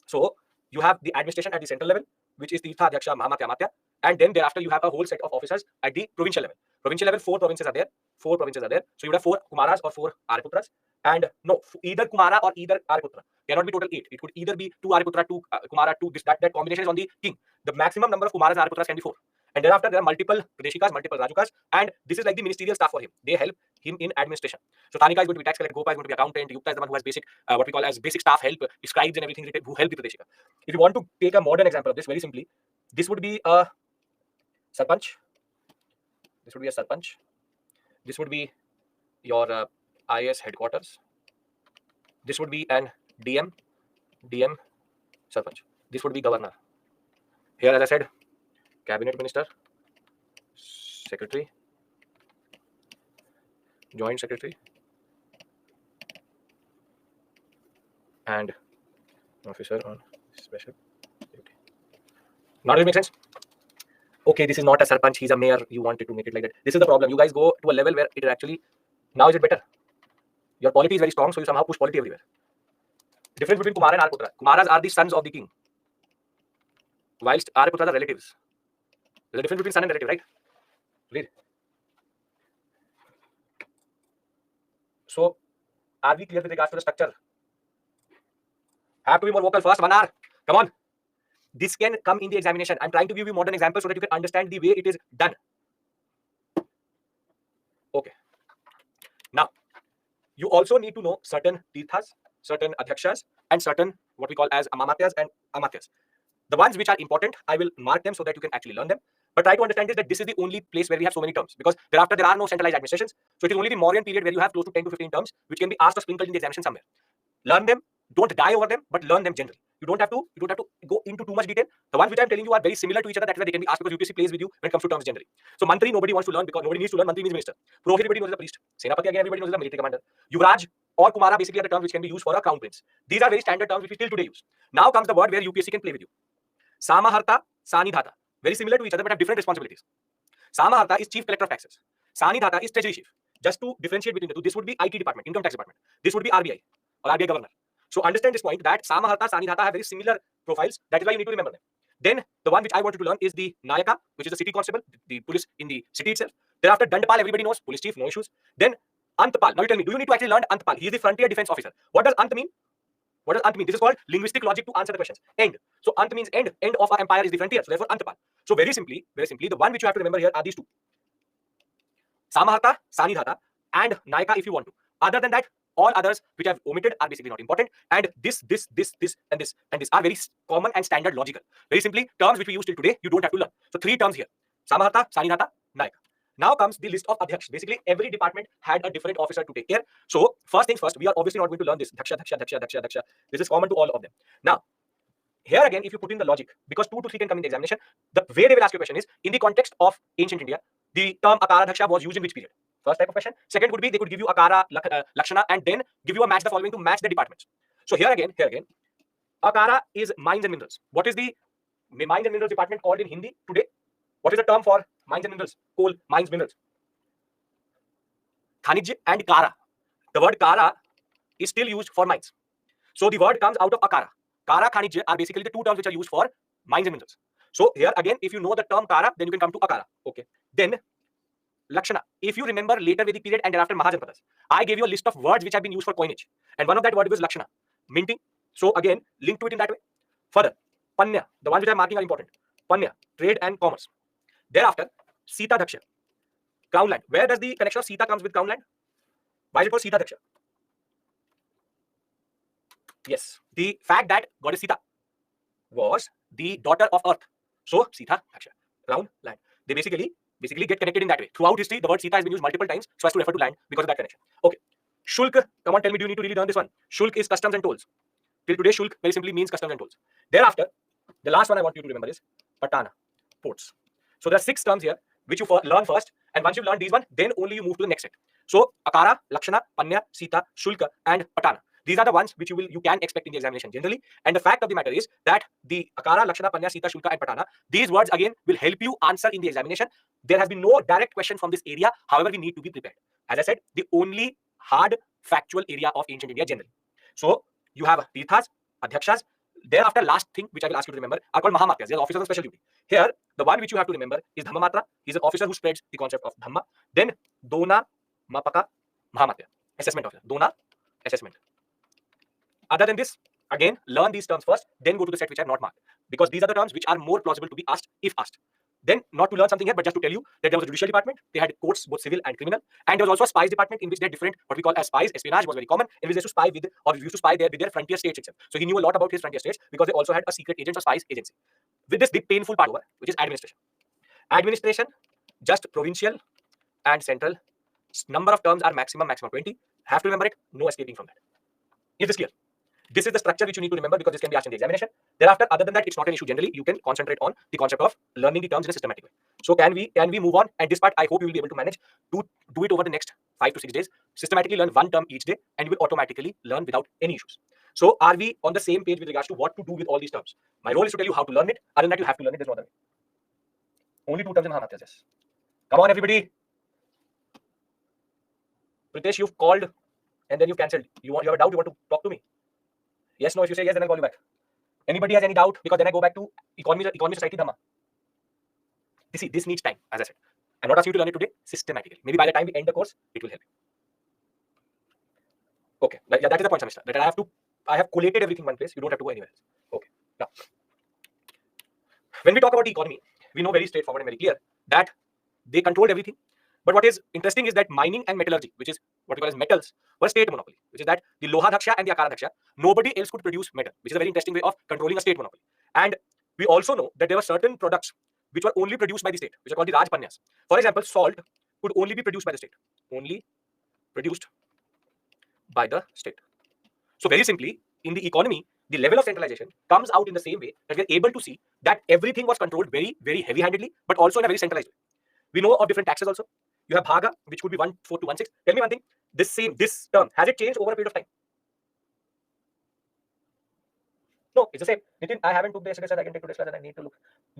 Speaker 1: So you have the administration at the central level, which is Tirtha, Adhyaksha, Mahamatya, Amatya. And then thereafter, you have a whole set of officers at the provincial level. Provincial level, 4 provinces are there. 4 provinces are there. So you would have 4 Kumaras or 4 Aryaputras. And no, either Kumara or either Aryaputra. Cannot be total 8. It could either be 2 Aryaputra, 2 Kumara, 2 this, that combination is on the king. The maximum number of Kumaras and Aryaputras can be 4. And thereafter, there are multiple Pradeshikas, multiple Rajukas, and this is like the ministerial staff for him. They help him in administration. So Thanika is going to be tax collector, Gopa is going to be accountant, Yukta is the one who has basic, what we call as basic staff help, scribes and everything who help the Pradeshika. If you want to take a modern example of this, very simply, this would be a Sarpanch. This would be a Sarpanch. This would be your IAS headquarters. This would be an DM Sarpanch. This would be governor. Here, as I said, cabinet minister, secretary, joint secretary, and officer on special duty. Now, does it make sense? Okay, this is not a Sarpanch, he's a mayor. You wanted to make it like that. This is the problem. You guys go to a level where it actually, now is it better? Your polity is very strong, so you somehow push polity everywhere. Difference between Kumara and Aryaputra. Kumaras are the sons of the king, whilst Aryaputras are relatives. There's a difference between son and relative, right? Read. So, are we clear with regards to the structure? Have to be more vocal first, 1 hour. Come on. This can come in the examination. I'm trying to give you modern examples so that you can understand the way it is done. Okay. Now, you also need to know certain Tirthas, certain Adhyakshas, and certain what we call as Mahamatyas and Amatyas. The ones which are important, I will mark them so that you can actually learn them. But try to understand is that this is the only place where we have so many terms, because thereafter there are no centralized administrations. So it is only the Mauryan period where you have close to 10 to 15 terms which can be asked or sprinkled in the examination somewhere. Learn them, don't die over them, but learn them generally. You don't have to go into too much detail. The ones which I'm telling you are very similar to each other. That's why they can be asked because UPSC plays with you when it comes to terms generally. So Mantri, nobody wants to learn because nobody needs to learn. Mantri means minister. Prohit, everybody knows is a priest. Senapati, again, everybody knows is a military commander. Yuvraj or Kumara basically are the terms which can be used for a crown prince. These are very standard terms which we still today use. Now comes the word where UPSC can play with you. Samaharta, Sanidhata. Very similar to each other but have different responsibilities. Samaharta is chief collector of taxes. Sanidhata is treasury chief. Just to differentiate between the two, this would be IT department, income tax department. This would be RBI or RBI governor. So understand this point that Samaharta, Sanidhata have very similar profiles. That is why you need to remember them. Then the one which I wanted to learn is the Nayaka, which is the city constable, the police in the city itself. Thereafter, Dandapal, everybody knows, police chief, no issues. Then Antpal. Now you tell me, do you need to actually learn Antpal? He is the frontier defense officer. What does Ant mean? What does Ant mean? This is called linguistic logic to answer the questions. End. So Ant means end. End of our empire is the frontier. So therefore Antpal. So very simply, the one which you have to remember here are these two. Samaharta, Sanidhata, and Nayaka if you want to. Other than that, all others which I've omitted are basically not important. And this, and this are very common and standard logical. Very simply, terms which we use till today, you don't have to learn. So 3 terms here. Samaharta, Sanidhata, Nayaka. Now comes the list of Adhyaksh. Basically, every department had a different officer to take care. So first things first, we are obviously not going to learn this. Dhaksha. This is common to all of them. Now, here again, if you put in the logic, because 2 to 3 can come in the examination, the way they will ask you a question is, in the context of ancient India, the term Akara Dhaksha was used in which period? First type of question. Second would be, they could give you Akara Lakshana and then give you a match the following to match the departments. So here again, Akara is mines and minerals. What is the mines and minerals department called in Hindi today? What is the term for mines and minerals? Coal, mines, minerals. Khanij and Kara. The word Kara is still used for mines. So the word comes out of Akara. Kara, Khanij are basically the 2 terms which are used for mines and minerals. So here again, if you know the term Kara, then you can come to Akara. Okay. Then Lakshana. If you remember later Vedic period and thereafter Mahajanpadas, I gave you a list of words which have been used for coinage. And one of that word was Lakshana, minting. So again, link to it in that way. Further, Panya, the ones which I'm marking are important. Panya, trade and commerce. Thereafter, Sita Dhaksha, crown land. Where does the connection of Sita comes with crown land? Why is it called Sita Dhaksha? Yes, the fact that goddess Sita was the daughter of Earth. So Sita Dhaksha, crown land. They basically get connected in that way. Throughout history, the word Sita has been used multiple times so as to refer to land because of that connection. Okay. Shulk, come on, tell me, do you need to really learn this one? Shulk is customs and tolls. Till today, Shulk very simply means customs and tolls. Thereafter, the last one I want you to remember is Patana, ports. So there are 6 terms here which you learn first, and once you learn these one, then only you move to the next set. So Akara, Lakshana, Panya, Sita, Shulka, and Patana. These are the ones which you can expect in the examination generally. And the fact of the matter is that the Akara, Lakshana, Panya, Sita, Shulka, and Patana, these words again will help you answer in the examination. There has been no direct question from this area. However, we need to be prepared. As I said, the only hard factual area of ancient India generally. So you have Tirthas, Adhyakshas. Thereafter, last thing which I will ask you to remember are called Mahamatyas. They are officers on special duty. Here, the one which you have to remember is Dhammamatra. He is an officer who spreads the concept of Dhamma. Then Dona, Mapaka, Mahamatya. Assessment officer. Dona, assessment. Other than this, again, learn these terms first, then go to the set which I have not marked. Because these are the terms which are more plausible to be asked if asked. Then, not to learn something here, but just to tell you that there was a judicial department. They had courts, both civil and criminal. And there was also a spies department in which they had different, what we call as spies. Espionage was very common, in which they used to spy with, or used to spy there with their frontier states itself. So he knew a lot about his frontier states because they also had a secret agents or spies agency. With this, the painful part over, which is administration. Administration, just provincial and central. Number of terms are maximum 20. Have to remember it, no escaping from that. Is this clear? This is the structure which you need to remember because this can be asked in the examination. Thereafter, other than that, it's not an issue generally. You can concentrate on the concept of learning the terms in a systematic way. So can we move on? And this part, I hope you will be able to manage to do it over the next 5 to 6 days. Systematically learn 1 term each day and you will automatically learn without any issues. So are we on the same page with regards to what to do with all these terms? My role is to tell you how to learn it. Other than that, you have to learn it. There's no other way. Only 2 terms in Mahamatyas. Yes. Come on, everybody. Pritesh, you've called and then you've cancelled. You have a doubt? You want to talk to me? Yes, no, if you say yes, then I'll call you back. Anybody has any doubt? Because then I go back to economy society, Dhamma. This needs time, as I said. I'm not asking you to learn it today, systematically. Maybe by the time we end the course, it will help you. Okay, yeah, that is the point, Samishta. That I have collated everything in one place. You don't have to go anywhere else. Okay, now. When we talk about the economy, we know very straightforward and very clear that they controlled everything. But what is interesting is that mining and metallurgy, which is what we call as metals, were state monopoly, which is that the Loha Dhaksha and the Akara Dhaksha, nobody else could produce metal, which is a very interesting way of controlling a state monopoly. And we also know that there were certain products which were only produced by the state, which are called the Rajpanyas. For example, salt could only be produced by the state. Only produced by the state. So very simply, in the economy, the level of centralization comes out in the same way that we're able to see that everything was controlled very, very heavy-handedly, but also in a very centralized way. We know of different taxes also. You have Bhaga, which could be 1/4 to 1/6. Tell me one thing, this term, has it changed over a period of time? No, it's the same. Nitin, I haven't took the yesterday's class. I can take today's class and I need to look.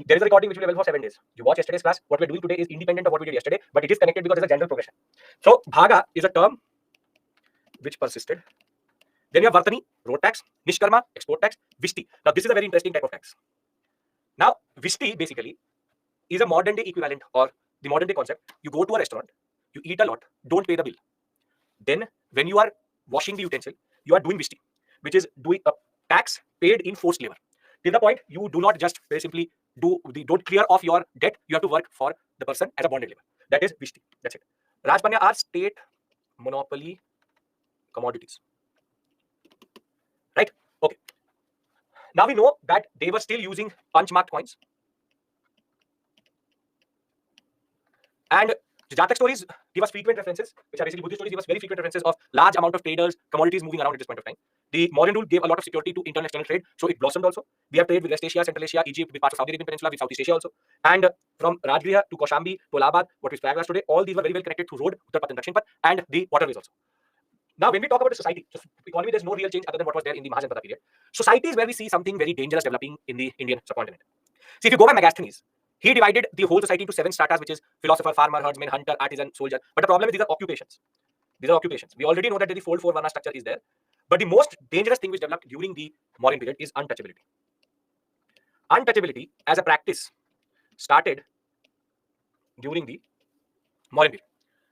Speaker 1: There is a recording which will be available for 7 days. You watch yesterday's class. What we're doing today is independent of what we did yesterday, but it is connected because there's a general progression. So, Bhaga is a term which persisted. Then you have Vartani, road tax, Nishkarma, export tax, Vishti. Now, this is a very interesting type of tax. Now, Vishti basically is a modern day equivalent or the modern day concept. You go to a restaurant, you eat a lot, don't pay the bill. Then, when you are washing the utensil, you are doing Vishti, which is doing a tax paid in forced labor. Till the point you do not just very simply don't clear off your debt, you have to work for the person as a bonded labor. That is Vishti. That's it. Rajpanya are state monopoly commodities. Right? Okay. Now we know that they were still using punch marked coins. And the Jatak stories give us frequent references, which are basically Buddhist stories, give us very frequent references of large amount of traders, commodities moving around at this point of time. The Mauryan rule gave a lot of security to internal external trade, so it blossomed also. We have trade with West Asia, Central Asia, Egypt, with parts of Saudi Arabian Peninsula, with Southeast Asia also. And from Rajgriha to Kaushambi to Allahabad, what is Prayagraj today, all these were very well connected through road, Uttar Path and Dakshin Path, and the waterways also. Now, when we talk about the society, just economy, there's no real change other than what was there in the Mahajanpada period. Society is where we see something very dangerous developing in the Indian subcontinent. See, if you go by Megasthenes, he divided the whole society into 7 stratas, which is philosopher, farmer, herdsman, hunter, artisan, soldier. But the problem is these are occupations. These are occupations. We already know that the fold 4 Varna structure is there. But the most dangerous thing which developed during the Mauryan period is untouchability. Untouchability as a practice started during the Mauryan period,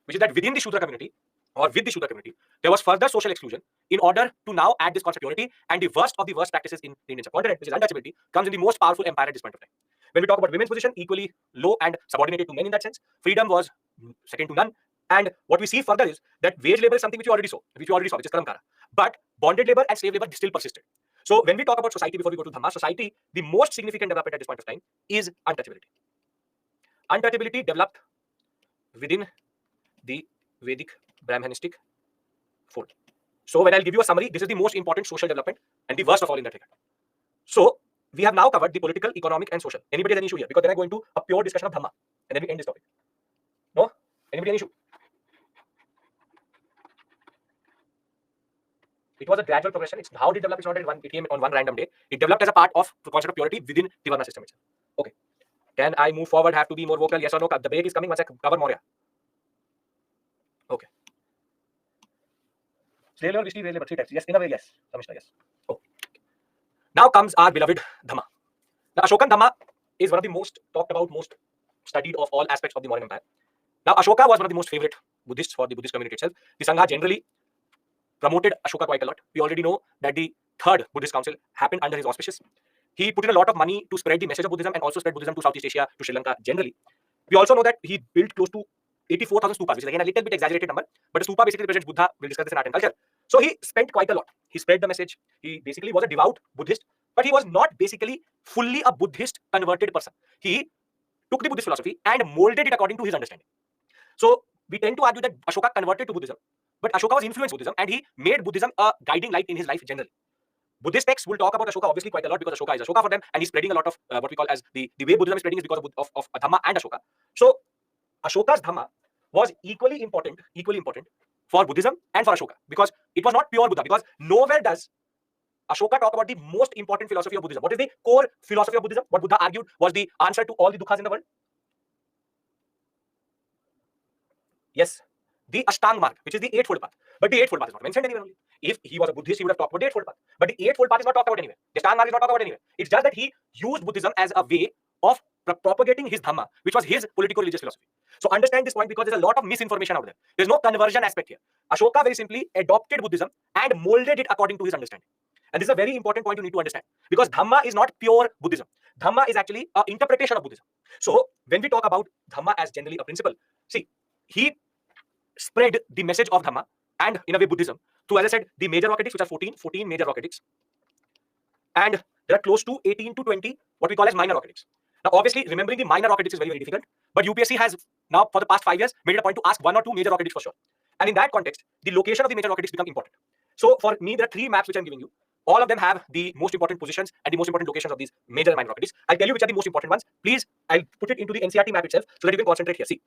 Speaker 1: which is that within the Shudra community or with the Shudra community, there was further social exclusion in order to now add this concept purity, and the worst of the worst practices in the Indian subcontinent, which is untouchability, comes in the most powerful empire at this point of time. When we talk about women's position, equally low and subordinated to men in that sense, freedom was second to none. And what we see further is that wage labor is something which you already saw, which is Karamkara. But bonded labor and slave labor still persisted. So when we talk about society, before we go to Dhamma, society, the most significant development at this point of time is untouchability. Untouchability developed within the Vedic Brahmanistic fold. So when I'll give you a summary, this is the most important social development and the worst of all in that regard. So we have now covered the political, economic, and social. Anybody has any issue here? Because then I go into a pure discussion of Dhamma, and then we end this topic. No? Anybody any issue? It was a gradual progression. It's how did it develop? It's not that it came on one random day. It developed as a part of the concept of purity within the Varna system itself. Okay. Can I move forward? Have to be more vocal? Yes or no? The break is coming once I cover Maurya. Okay. Slave labor, Vishti, labor, 3 types. Yes, in a way, yes. Commissioner, yes. Okay. Now comes our beloved Dhamma. Now, Ashokan Dhamma is one of the most talked about, most studied of all aspects of the Mauryan Empire. Now, Ashoka was one of the most favorite Buddhists for the Buddhist community itself. The Sangha generally promoted Ashoka quite a lot. We already know that the third Buddhist council happened under his auspices. He put in a lot of money to spread the message of Buddhism and also spread Buddhism to Southeast Asia, to Sri Lanka generally. We also know that he built close to 84,000 stupas, which is again a little bit exaggerated number, but a stupa basically represents Buddha. We'll discuss this in art and culture. So he spent quite a lot. He spread the message. He basically was a devout Buddhist, but he was not basically fully a Buddhist converted person. He took the Buddhist philosophy and molded it according to his understanding. So we tend to argue that Ashoka converted to Buddhism, but Ashoka was influenced Buddhism and he made Buddhism a guiding light in his life generally. Buddhist texts will talk about Ashoka obviously quite a lot because Ashoka is Ashoka for them, and he's spreading a lot of what we call as the way Buddhism is spreading is because of Dhamma and Ashoka. So Ashoka's Dhamma was equally important for Buddhism and for Ashoka, because it was not pure Buddha, because nowhere does Ashoka talk about the most important philosophy of Buddhism. What is the core philosophy of Buddhism? What Buddha argued was the answer to all the dukkha's in the world. Yes, the Ashtanga Marg, which is the Eightfold Path. But the Eightfold Path is not mentioned anywhere only. If he was a Buddhist, he would have talked about the Eightfold Path. But the Eightfold Path is not talked about anywhere. The Ashtanga Marg is not talked about anywhere. It's just that he used Buddhism as a way of propagating his Dhamma, which was his political religious philosophy. So understand this point, because there's a lot of misinformation out there. There's no conversion aspect here. Ashoka very simply adopted Buddhism and molded it according to his understanding. And this is a very important point you need to understand, because Dhamma is not pure Buddhism. Dhamma is actually an interpretation of Buddhism. So when we talk about Dhamma as generally a principle, see, he spread the message of Dhamma and in a way Buddhism through, as I said, the major rock edicts, which are 14 major rock edicts. And there are close to 18 to 20 what we call as minor rock edicts. Now, obviously, remembering the minor rock edicts is very, very difficult. But UPSC has now, for the past 5 years, made it a point to ask 1 or 2 major rock edicts for sure. And in that context, the location of the major rock edicts become important. So for me, there are 3 maps which I'm giving you. All of them have the most important positions and the most important locations of these major and minor localities. I'll tell you which are the most important ones. Please, I'll put it into the NCERT map itself so that you can concentrate here. See,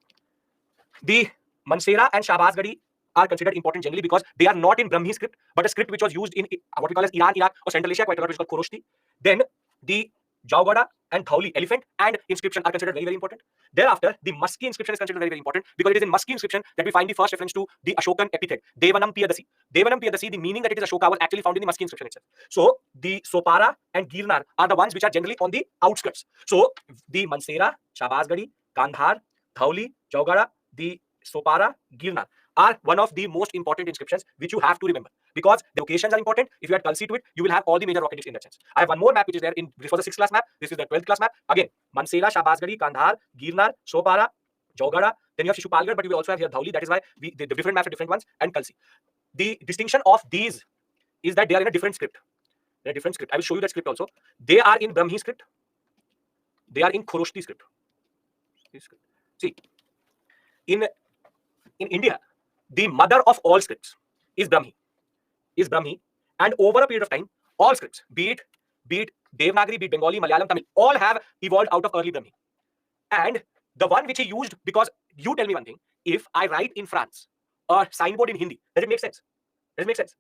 Speaker 1: the Mansehra and Shahbazgadi are considered important generally because they are not in Brahmi script, but a script which was used in what we call as Iran, Iraq, or Central Asia, quite a lot, which is called Khoroshti. Then the Jaugoda and Dhauli, elephant, and inscription are considered very, very important. Thereafter, the Musky inscription is considered very, very important because it is in Musky inscription that we find the first reference to the Ashokan epithet, Devanam Piyadasi. Devanam Piyadasi, the meaning that it is Ashoka was actually found in the Musky inscription itself. So, the Sopara and Girnar are the ones which are generally on the outskirts. So, the Mansehra, Shahbazgadi, Kandhar, Dhauli, Jaugoda, the Sopara, Girnar are one of the most important inscriptions which you have to remember because the locations are important. If you add Kalsi to it, you will have all the major rockets in that sense. I have one more map which is there in this was the 6th class map. This is the 12th class map. Again, Mansehra, Shahbazgadi, Kandhar, Girnar, Sopara, Jaugoda. Then you have Shishupalgarh, but you will also have here Dhauli. That is why the different maps are different ones, and Kalsi. The distinction of these is that they are in a different script. They're a different script. I will show you that script also. They are in Brahmi script. They are in Khoroshti script. See, in India, the mother of all scripts is Brahmi. And over a period of time, all scripts, be it Devanagari, be it Bengali, Malayalam, Tamil, all have evolved out of early Brahmi. And the one which he used, because you tell me one thing, if I write in France a signboard in Hindi, does it make sense? Does it make sense?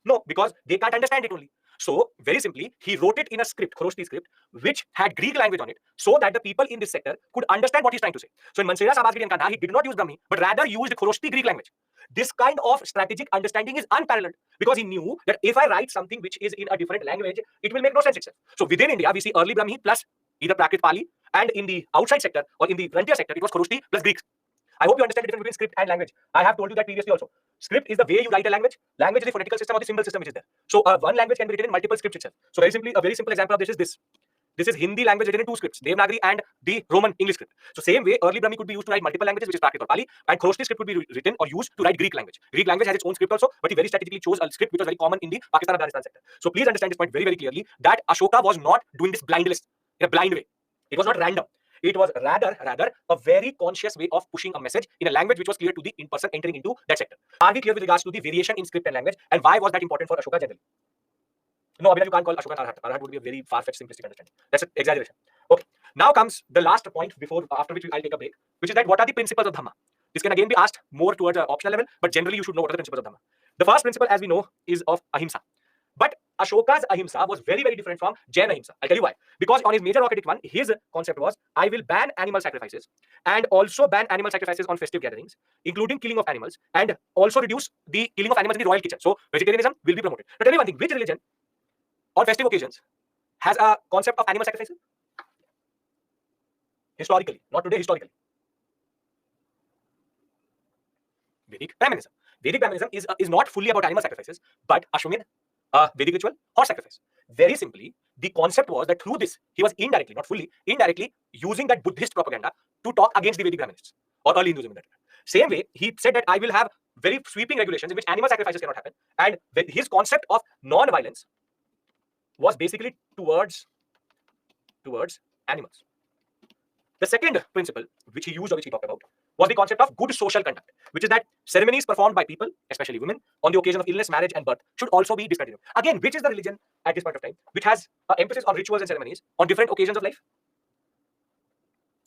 Speaker 1: No, because they can't understand it only. So, very simply, he wrote it in a script, Khoroshti script, which had Greek language on it, so that the people in this sector could understand what he's trying to say. So, in Mansehra, Shahbazgadi, and Kandhar, he did not use Brahmi, but rather used Khoroshti Greek language. This kind of strategic understanding is unparalleled because he knew that if I write something which is in a different language, it will make no sense itself. So, within India, we see early Brahmi plus either Prakrit Pali, and in the outside sector or in the frontier sector, it was Khoroshti plus Greek. I hope you understand the difference between script and language. I have told you that previously also. Script is the way you write a language. Language is the phonetical system or the symbol system which is there. So one language can be written in multiple scripts itself. So very simply, a very simple example of this is this. This is Hindi language written in two scripts, Devanagari and the Roman English script. So same way, early Brahmi could be used to write multiple languages, which is Prakrit or Pali, and Khoroshti script could be written or used to write Greek language. Greek language has its own script also, but he very strategically chose a script which was very common in the Pakistan-Afghanistan sector. So please understand this point very, very clearly, that Ashoka was not doing this blindly, in a blind way. It was not random. It was rather a very conscious way of pushing a message in a language which was clear to the in-person entering into that sector. Are we clear with regards to the variation in script and language, and why was that important for Ashoka generally? No, Abhinav, you can't call Ashoka Arhat. Arhat would be a very far-fetched, simplistic understanding. That's an exaggeration. Okay. Now comes the last point after which I'll take a break, which is that what are the principles of Dhamma? This can again be asked more towards an optional level, but generally you should know what are the principles of Dhamma. The first principle, as we know, is of Ahimsa. But Ashoka's Ahimsa was very, very different from Jain Ahimsa. I'll tell you why. Because on his major rock edict one, his concept was, I will ban animal sacrifices and also ban animal sacrifices on festive gatherings, including killing of animals, and also reduce the killing of animals in the royal kitchen. So vegetarianism will be promoted. But tell me one thing, which religion on festive occasions has a concept of animal sacrifices? Historically, not today, historically. Vedic Brahmanism. Vedic Brahmanism is not fully about animal sacrifices, but Ashwamedh, Vedic ritual, horse sacrifice. Very simply, the concept was that through this, he was indirectly, not fully, indirectly using that Buddhist propaganda to talk against the Vedic Brahminists or early Hinduism in that. Same way, he said that I will have very sweeping regulations in which animal sacrifices cannot happen. And his concept of non-violence was basically towards animals. The second principle, which he used or which he talked about, was the concept of good social conduct, which is that ceremonies performed by people, especially women, on the occasion of illness, marriage, and birth should also be discontinued. Again, which is the religion at this point of time which has emphasis on rituals and ceremonies on different occasions of life?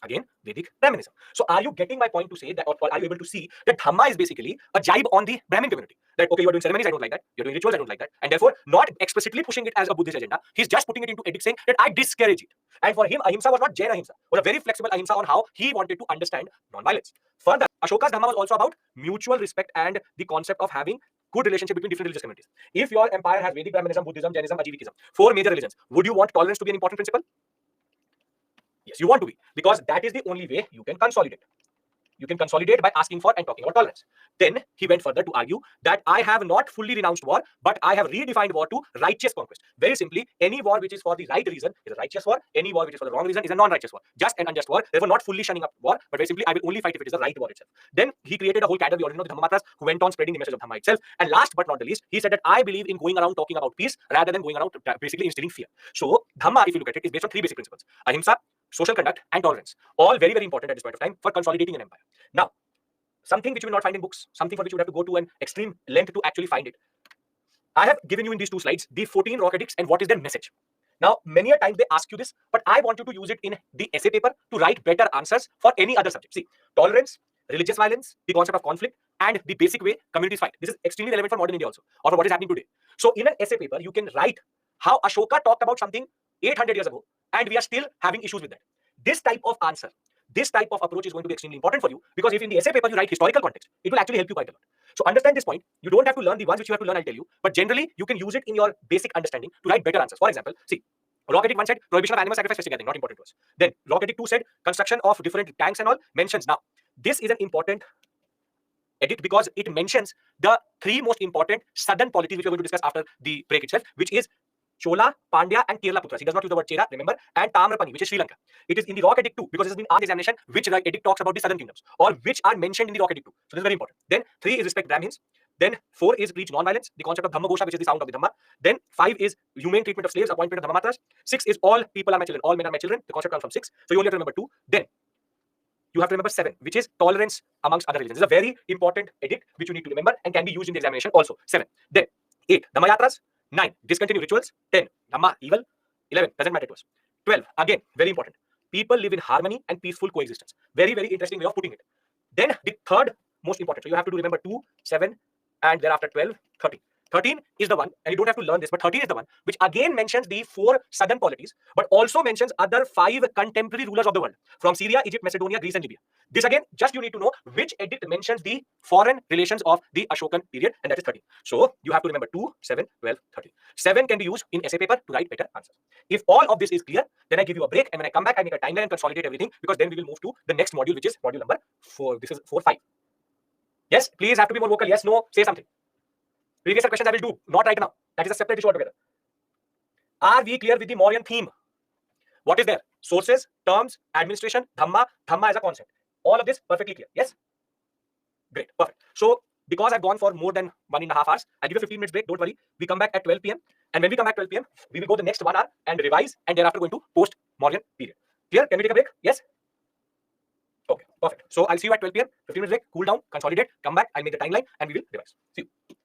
Speaker 1: Again, Vedic Brahmanism. So are you getting my point to say that, or are you able to see that Dhamma is basically a jibe on the Brahmin community? That, okay, you're doing ceremonies, I don't like that. You're doing rituals, I don't like that. And therefore, not explicitly pushing it as a Buddhist agenda. He's just putting it into edict saying that I discourage it. And for him, Ahimsa was not Jain Ahimsa. It was a very flexible Ahimsa on how he wanted to understand non-violence. Further, Ashoka's Dhamma was also about mutual respect and the concept of having good relationship between different religious communities. If your empire has Vedic Brahmanism, Buddhism, Jainism, Ajivikism, 4 major religions, would you want tolerance to be an important principle? Yes, you want to be, because that is the only way you can consolidate. You can consolidate by asking for and talking about tolerance. Then he went further to argue that I have not fully renounced war, but I have redefined war to righteous conquest. Very simply, any war which is for the right reason is a righteous war. Any war which is for the wrong reason is a non-righteous war. Just and unjust war. Therefore, not fully shunning up war, but very simply, I will only fight if it is the right war itself. Then he created a whole cadre, we already know, the Dhammamatras, who went on spreading the message of Dhamma itself. And last but not the least, he said that I believe in going around talking about peace rather than going around basically instilling fear. So Dhamma, if you look at it, is based on 3 basic principles: Ahimsa, social conduct, and tolerance. All very, very important at this point of time for consolidating an empire. Now, something which you will not find in books, something for which you would have to go to an extreme length to actually find it. I have given you in these two slides the 14 rock addicts and what is their message. Now, many a times they ask you this, but I want you to use it in the essay paper to write better answers for any other subject. See, tolerance, religious violence, the concept of conflict, and the basic way communities fight. This is extremely relevant for modern India also, or for what is happening today. So, in an essay paper, you can write how Ashoka talked about something 800 years ago, and we are still having issues with that. This type of answer, this type of approach is going to be extremely important for you, because if in the essay paper you write historical context, it will actually help you quite a lot. So understand this point. You don't have to learn the ones which you have to learn, I'll tell you. But generally, you can use it in your basic understanding to write better answers. For example, see, Rock Addict 1 said prohibition of animal sacrifice fishing, not important to us. Then Rock Addict 2 said construction of different tanks and all mentions. Now, this is an important edit because it mentions the three most important southern polities which we are going to discuss after the break itself, which is Chola, Pandya, and Kerala Putras. He does not use the word Chera, remember, and Tamrapani, which is Sri Lanka. It is in the Rock Edict 2 because this has been asked examination which edict talks about the southern kingdoms or which are mentioned in the Rock Edict 2. So this is very important. Then 3 is respect Brahmins. Then 4 is preach non-violence, the concept of Dhamma Gosha, which is the sound of the Dhamma. Then 5 is humane treatment of slaves, appointment of Dhammamatras. 6 is all people are my children, all men are my children. The concept comes from 6. So you only have to remember 2. Then you have to remember 7, which is tolerance amongst other religions. This is a very important edict which you need to remember and can be used in the examination also. 7. Then 8, Dhammayatras. 9, discontinue rituals. 10, Dhamma, evil. 11, doesn't matter to us. 12, again, very important. People live in harmony and peaceful coexistence. Very, very interesting way of putting it. Then the third most important. So you have to do remember 2, 7, and thereafter 12, 13. 13 is the one, and you don't have to learn this, but 13 is the one which again mentions the 4 southern polities, but also mentions other 5 contemporary rulers of the world from Syria, Egypt, Macedonia, Greece, and Libya. This again, just you need to know which edict mentions the foreign relations of the Ashokan period, and that is 13. So you have to remember 2, 7, 12, 13. 7 can be used in essay paper to write better answers. If all of this is clear, then I give you a break, and when I come back, I make a timeline and consolidate everything, because then we will move to the next module, which is module number 4. This is 4, 5. Yes, please have to be more vocal. Yes, no, say something. Previous questions I will do, not right now. That is a separate issue altogether. Are we clear with the Mauryan theme? What is there? Sources, terms, administration, Dhamma. Dhamma as a concept. All of this perfectly clear. Yes? Great. Perfect. So, because I've gone for more than 1.5 hours, I'll give you a 15 minutes break. Don't worry. We come back at 12 p.m. And when we come back 12 p.m., we will go the next 1 hour and revise, and thereafter going to post Mauryan period. Clear? Can we take a break? Yes? Okay. Perfect. So, I'll see you at 12 p.m. 15 minutes break. Cool down. Consolidate. Come back. I'll make the timeline and we will revise. See you.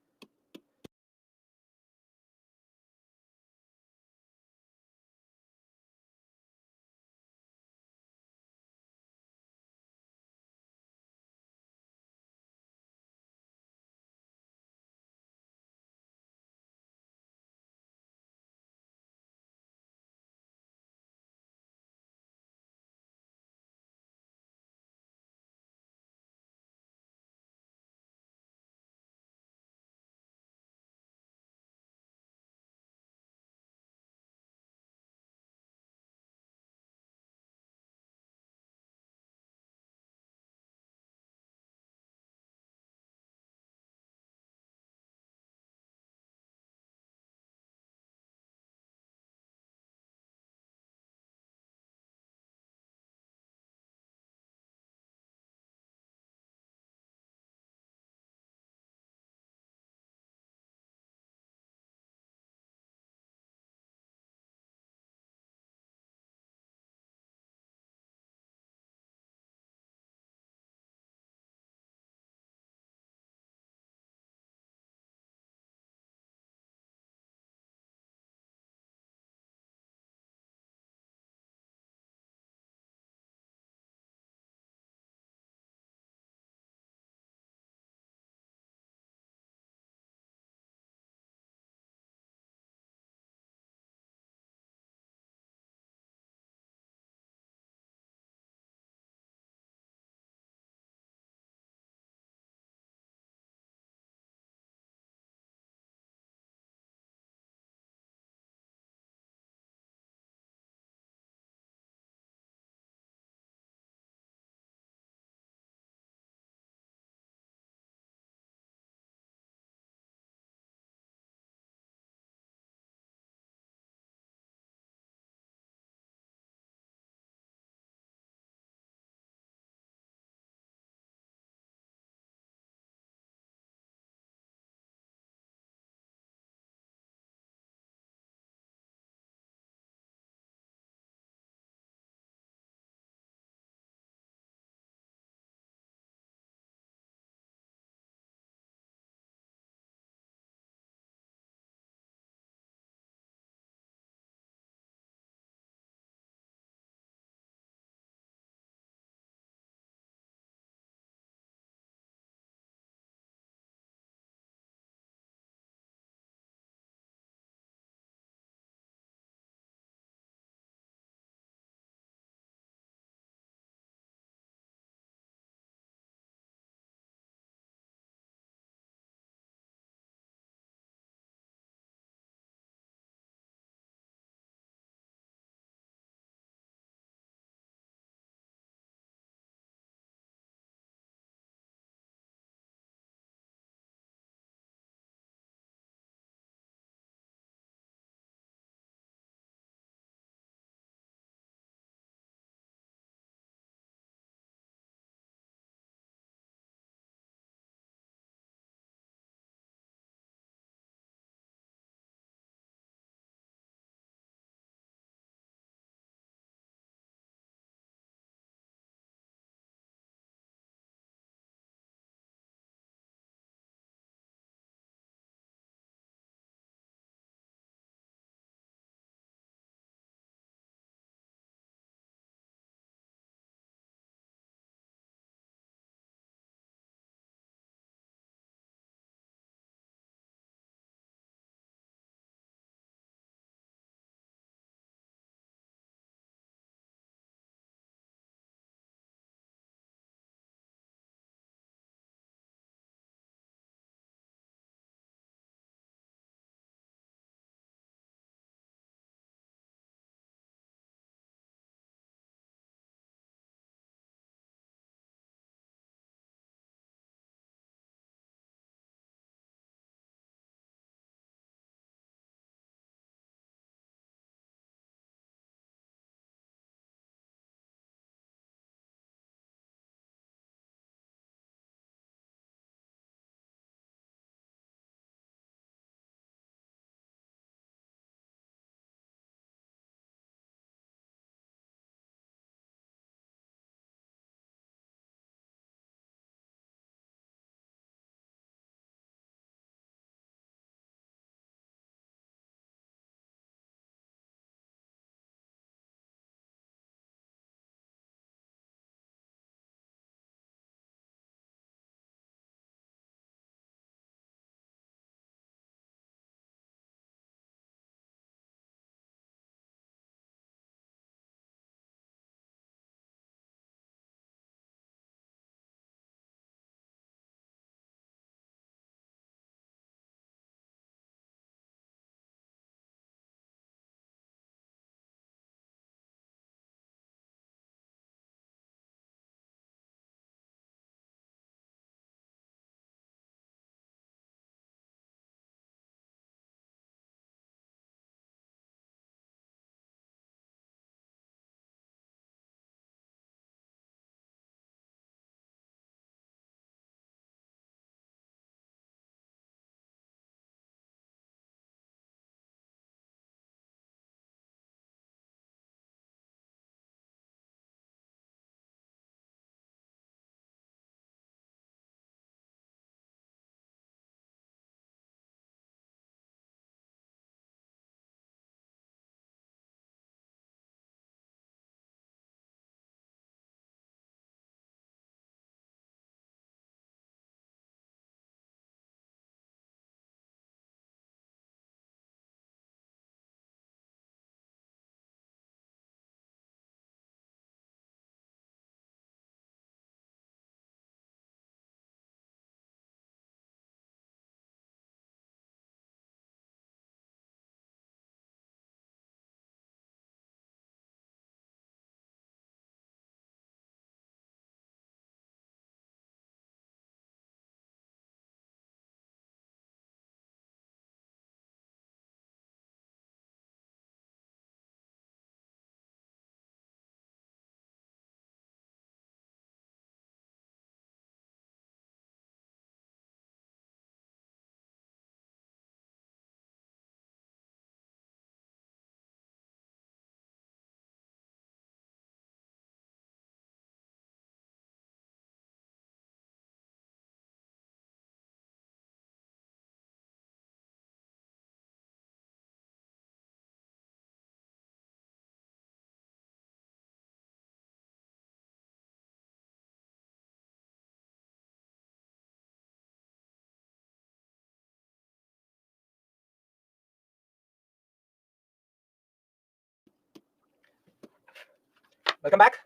Speaker 1: Welcome back.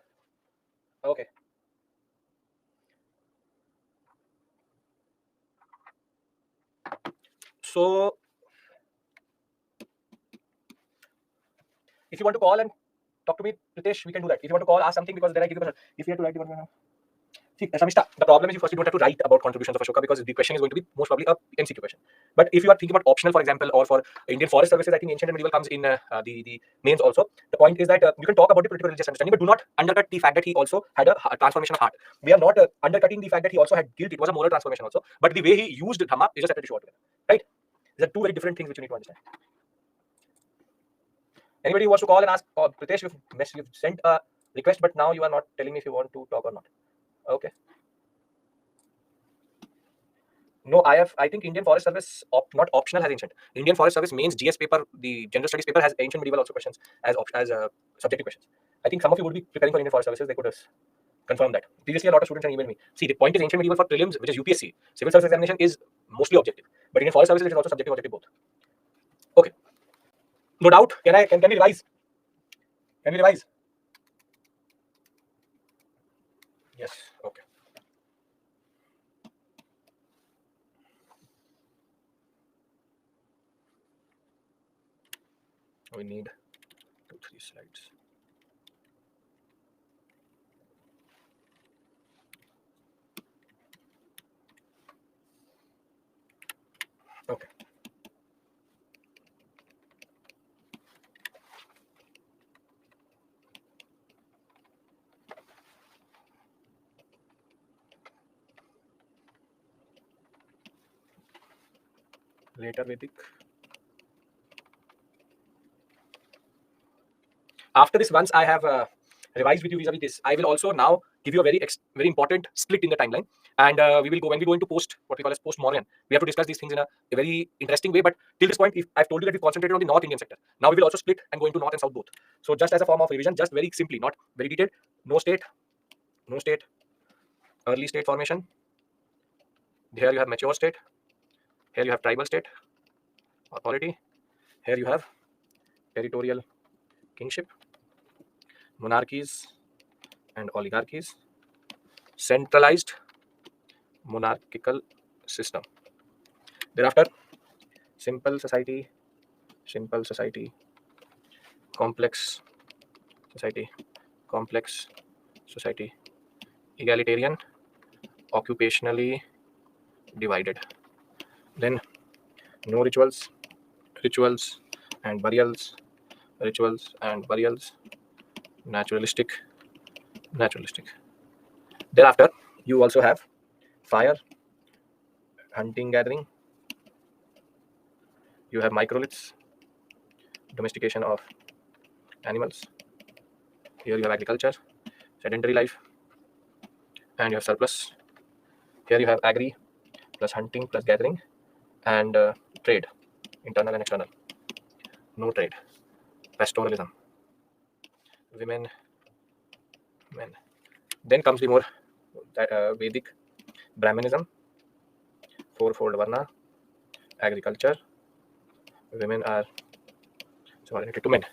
Speaker 1: Okay. So, if you want to call and talk to me, Pritesh, we can do that. If you want to call, ask something, because then I give you a question. If you have to write, see, Shamishta, the problem is you first you don't have to write about contributions of Ashoka, because the question is going to be most probably a MCQ question. But if you are thinking about optional, for example, or for Indian Forest Services, I think ancient and medieval comes in the names also. The point is that you can talk about the political religious understanding, but do not undercut the fact that he also had a transformation of heart. We are not undercutting the fact that he also had guilt. It was a moral transformation also. But the way he used Dhamma is a separate issue altogether. Right? These are two very different things which you need to understand. Anybody who wants to call and ask, Pritesh, you've sent a request, but now you are not telling me if you want to talk or not. Okay. No, I think Indian Forest Service, not optional, has ancient. Indian Forest Service mains GS paper, the general studies paper, has ancient medieval also questions as subjective questions. I think some of you would be preparing for Indian Forest Services. They could confirm that. Previously, a lot of students have emailed me. See, the point is ancient medieval for prelims, which is UPSC. Civil service examination is mostly objective, but Indian Forest Services, it is also subjective, objective both. Okay, no doubt. Can we revise? Can we revise? Yes. Okay. We need 2-3 slides. Okay. Later Vedic. After this, once I have revised with you vis-a-vis this, I will also now give you a very important split in the timeline, and we will go when we go into post, what we call as post Mauryan. We have to discuss these things in a very interesting way. But till this point, if I've told you that we concentrated on the North Indian sector, now we will also split and go into North and South both. So just as a form of revision, just very simply, not very detailed. No state, early state formation. Here you have mature state. Here you have tribal state, authority. Here you have territorial kingship, monarchies and oligarchies, centralized monarchical system. Thereafter, simple society, complex society, egalitarian, occupationally divided. Then no rituals, and burials, naturalistic. Thereafter, you also have fire, hunting, gathering. You have microliths, domestication of animals. Here you have agriculture, sedentary life, and you have surplus. Here you have agri plus hunting plus gathering, and trade, internal and external. No trade. Pastoralism. Women, men. Then comes the more Vedic Brahmanism, fourfold Varna, agriculture. Women are subordinated to men.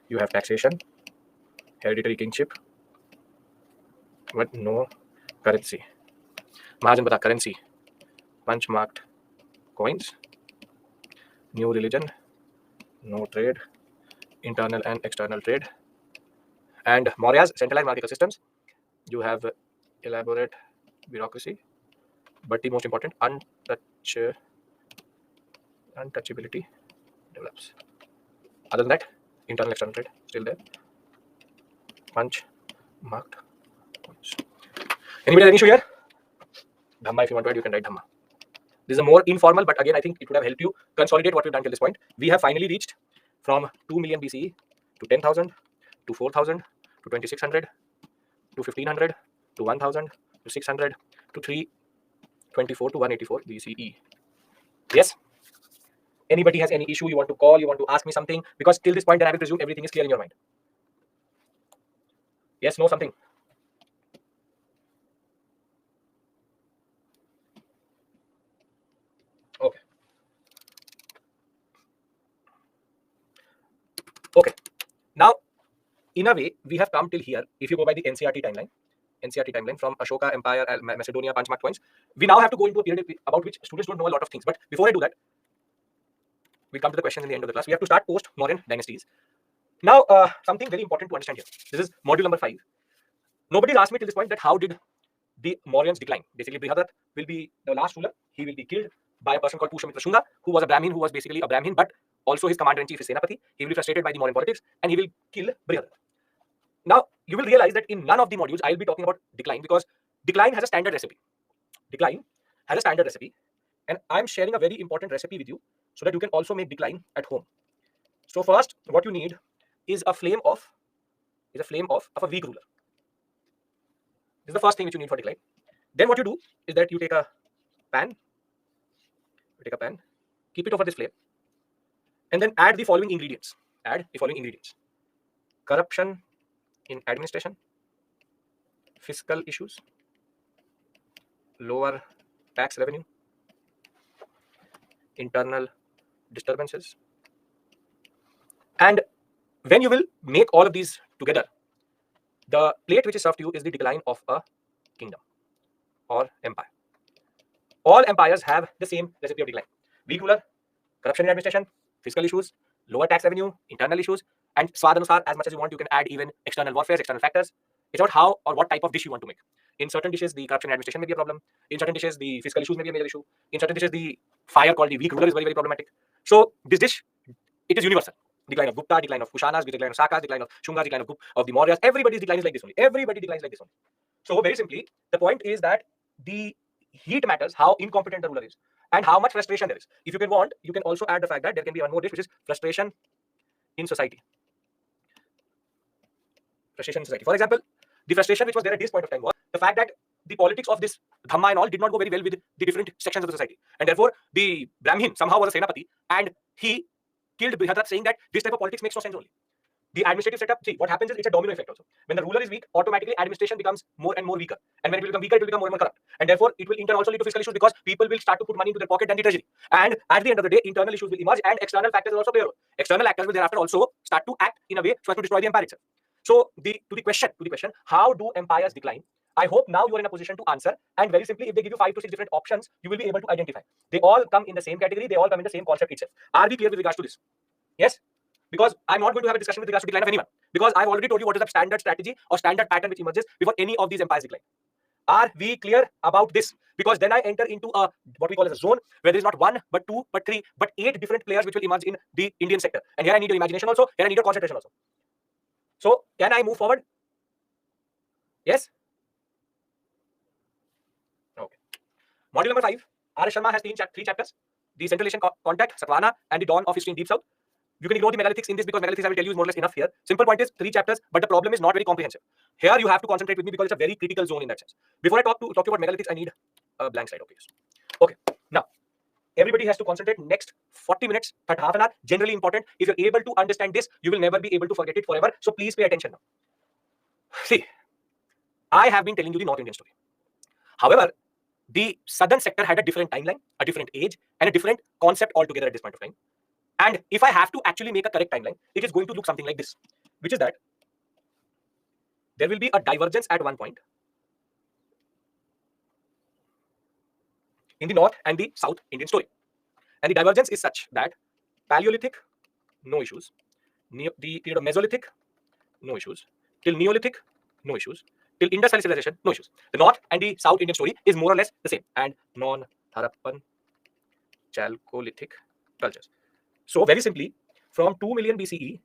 Speaker 1: You have taxation, hereditary kingship, but no currency. Mahajanpada currency, punch marked coins. New religion, no trade, internal and external trade. And Mauryas, centralized monarchical systems. You have elaborate bureaucracy, but the most important, untouchability develops. Other than that, internal external trade still there. Punch marked points. Anybody have an issue here? Dhamma, if you want to add, you can write Dhamma. This is a more informal, but again, I think it would have helped you consolidate what we've done till this point. We have finally reached from 2 million BCE to 10,000 to 4,000 to 2,600 to 1,500 to 1,000 to 600 to 324 to 184 BCE. Yes? Anybody has any issue, you want to call, you want to ask me something? Because till this point, then I will presume everything is clear in your mind. Yes, no, something. Okay. Okay. Now, in a way, we have come till here. If you go by the NCRT timeline from Ashoka Empire, Macedonia, Panchmak coins, we now have to go into a period about which students don't know a lot of things. But before I do that, we come to the questions in the end of the class. We have to start post-Mauryan dynasties. Now, something very important to understand here. This is module number 5. Nobody's asked me till this point that how did the Mauryans decline. Basically, Brihadat will be the last ruler. He will be killed by a person called Pushyamitra Shunga, who was a Brahmin, who was basically a Brahmin, but also his commander-in-chief is Senapati. He will be frustrated by the Mauryan politics and he will kill Brihadat. Now, you will realize that in none of the modules, I will be talking about decline because decline has a standard recipe. Decline has a standard recipe, and I'm sharing a very important recipe with you so that you can also make decline at home. So first, what you need is a flame of a weak ruler. This is the first thing which you need for decline. Then what you do is that you take a pan, keep it over this flame, and then add the following ingredients. Corruption in administration, fiscal issues, lower tax revenue, internal disturbances. And when you will make all of these together, the plate which is served to you is the decline of a kingdom or empire. All empires have the same recipe of decline. Weak ruler, corruption in administration, fiscal issues, lower tax revenue, internal issues, and swadanusar, as much as you want, you can add even external warfare, external factors. It's about how or what type of dish you want to make. In certain dishes, the corruption in administration may be a problem. In certain dishes, the fiscal issues may be a major issue. In certain dishes, the fire called the weak ruler is very, very problematic. So this dish, it is universal. Decline of Gupta, decline of Kushanas, decline of Sakas, decline of Shungas, decline of the Mauryas. Everybody's decline is like this only. Everybody declines like this only. So very simply, the point is that the heat matters, how incompetent the ruler is, and how much frustration there is. If you can want, you can also add the fact that there can be one more dish, which is frustration in society. Frustration in society. For example, the frustration which was there at this point of time was the fact that the politics of this Dhamma and all did not go very well with the different sections of the society. And therefore, the Brahmin somehow was a Senapati and he killed Brihadat, saying that this type of politics makes no sense only. The administrative setup, see, what happens is it's a domino effect also. When the ruler is weak, automatically administration becomes more and more weaker. And when it will become weaker, it will become more and more corrupt. And therefore, it will in turn also lead to fiscal issues because people will start to put money into their pocket and the treasury. And at the end of the day, internal issues will emerge and external factors will also play a role. External actors will thereafter also start to act in a way so as to destroy the empire itself. So to the question, how do empires decline? I hope now you are in a position to answer. And very simply, if they give you 5 to 6 different options, you will be able to identify. They all come in the same category. They all come in the same concept itself. Are we clear with regards to this? Yes? Because I'm not going to have a discussion with regards to decline of anyone. Because I've already told you what is the standard strategy or standard pattern which emerges before any of these empires decline. Are we clear about this? Because then I enter into a what we call as a zone where there is not 1, but 2, but 3, but 8 different players which will emerge in the Indian sector. And here I need your imagination also. Here I need your concentration also. So can I move forward? Yes? Okay. Module number 5. R.S. Sharma has 3 chapters. The Central Asian Contact, Satavahana, and the Dawn of History in Deep South. You can ignore the megalithics in this because megalithics I will tell you is more or less enough here. Simple point is 3 chapters, but the problem is not very comprehensive. Here you have to concentrate with me because it's a very critical zone in that sense. Before I talk about megalithics, I need a blank slide. Okay. Now, everybody has to concentrate next 40 minutes, half an hour. Generally important. If you're able to understand this, you will never be able to forget it forever. So please pay attention now. See, I have been telling you the North Indian story. However, the southern sector had a different timeline, a different age, and a different concept altogether at this point of time. And if I have to actually make a correct timeline, it is going to look something like this, which is that there will be a divergence at one point in the North and the South Indian story. And the divergence is such that Paleolithic, no issues. The period of Mesolithic, no issues. Till Neolithic, no issues. Till Indus Valley civilization, no issues. The North and the South Indian story is more or less the same. And non-Harappan Chalcolithic cultures. So very simply, from 2 million BCE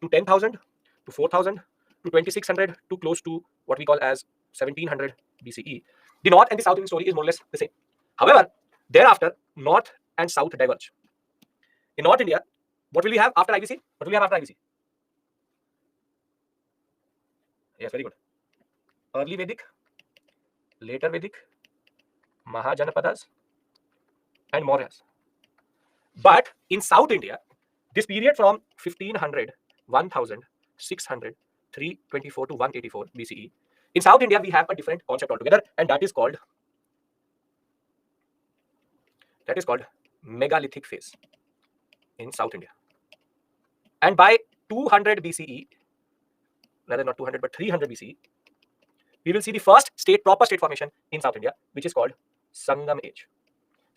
Speaker 1: to 10,000 to 4,000 to 2,600 to close to what we call as 1,700 BCE, the North and the South Indian story is more or less the same. However, thereafter, North and South diverge. In North India, what will we have after IBC? What will we have after IBC? Yes, very good. Early Vedic, later Vedic, Mahajanapadas, and Mauryas. But in South India, this period from 1500, 1600, 324 to 184 BCE, in South India, we have a different concept altogether, and that is called megalithic phase in South India. And by 200 BCE, rather not 200 but 300 BCE, we will see the first proper state formation in South India, which is called Sangam age.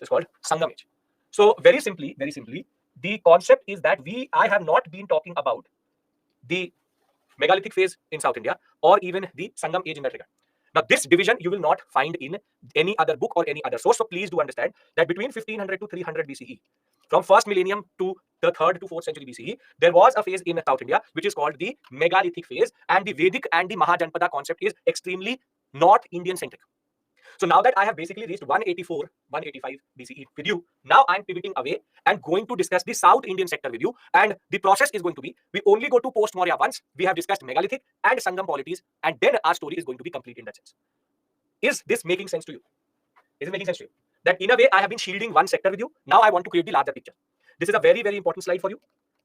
Speaker 1: It's called Sangam age. So very simply, the concept is that I have not been talking about the megalithic phase in South India or even the Sangam age in that regard. Now, this division you will not find in any other book or any other source. So please do understand that between 1500 to 300 BCE, from first millennium to the 3rd to 4th century BCE, there was a phase in South India which is called the megalithic phase, and the Vedic and the Mahajanpada concept is extremely North Indian centric. So now that I have basically reached 184, 185 BCE with you, now I'm pivoting away and going to discuss the South Indian sector with you. And the process is going to be, we only go to post-Maurya once we have discussed megalithic and Sangam polities, and then our story is going to be complete in that sense. Is this making sense to you? Is it making sense to you? That in a way I have been shielding one sector with you. Now I want to create the larger picture. This is a very, very important slide for you.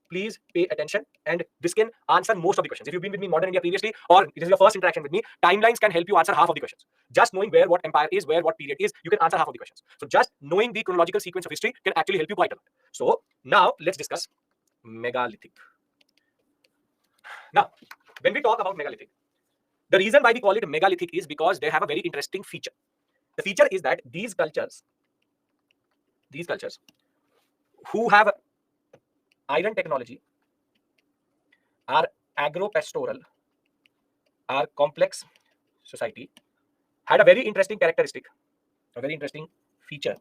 Speaker 1: Please pay attention, and this can answer most of the questions. If you've been with me in Modern India previously, or it is your first interaction with me, timelines can help you answer half of the questions. Just knowing where what empire is, where what period is, you can answer half of the questions. So just knowing the chronological sequence of history can actually help you quite a lot. So now let's discuss megalithic. Now, when we talk about megalithic, the reason why we call it megalithic is because they have a very interesting feature. The feature is that these cultures who have iron technology, are agro-pastoral, are complex society, had a very interesting characteristic, a very interesting feature,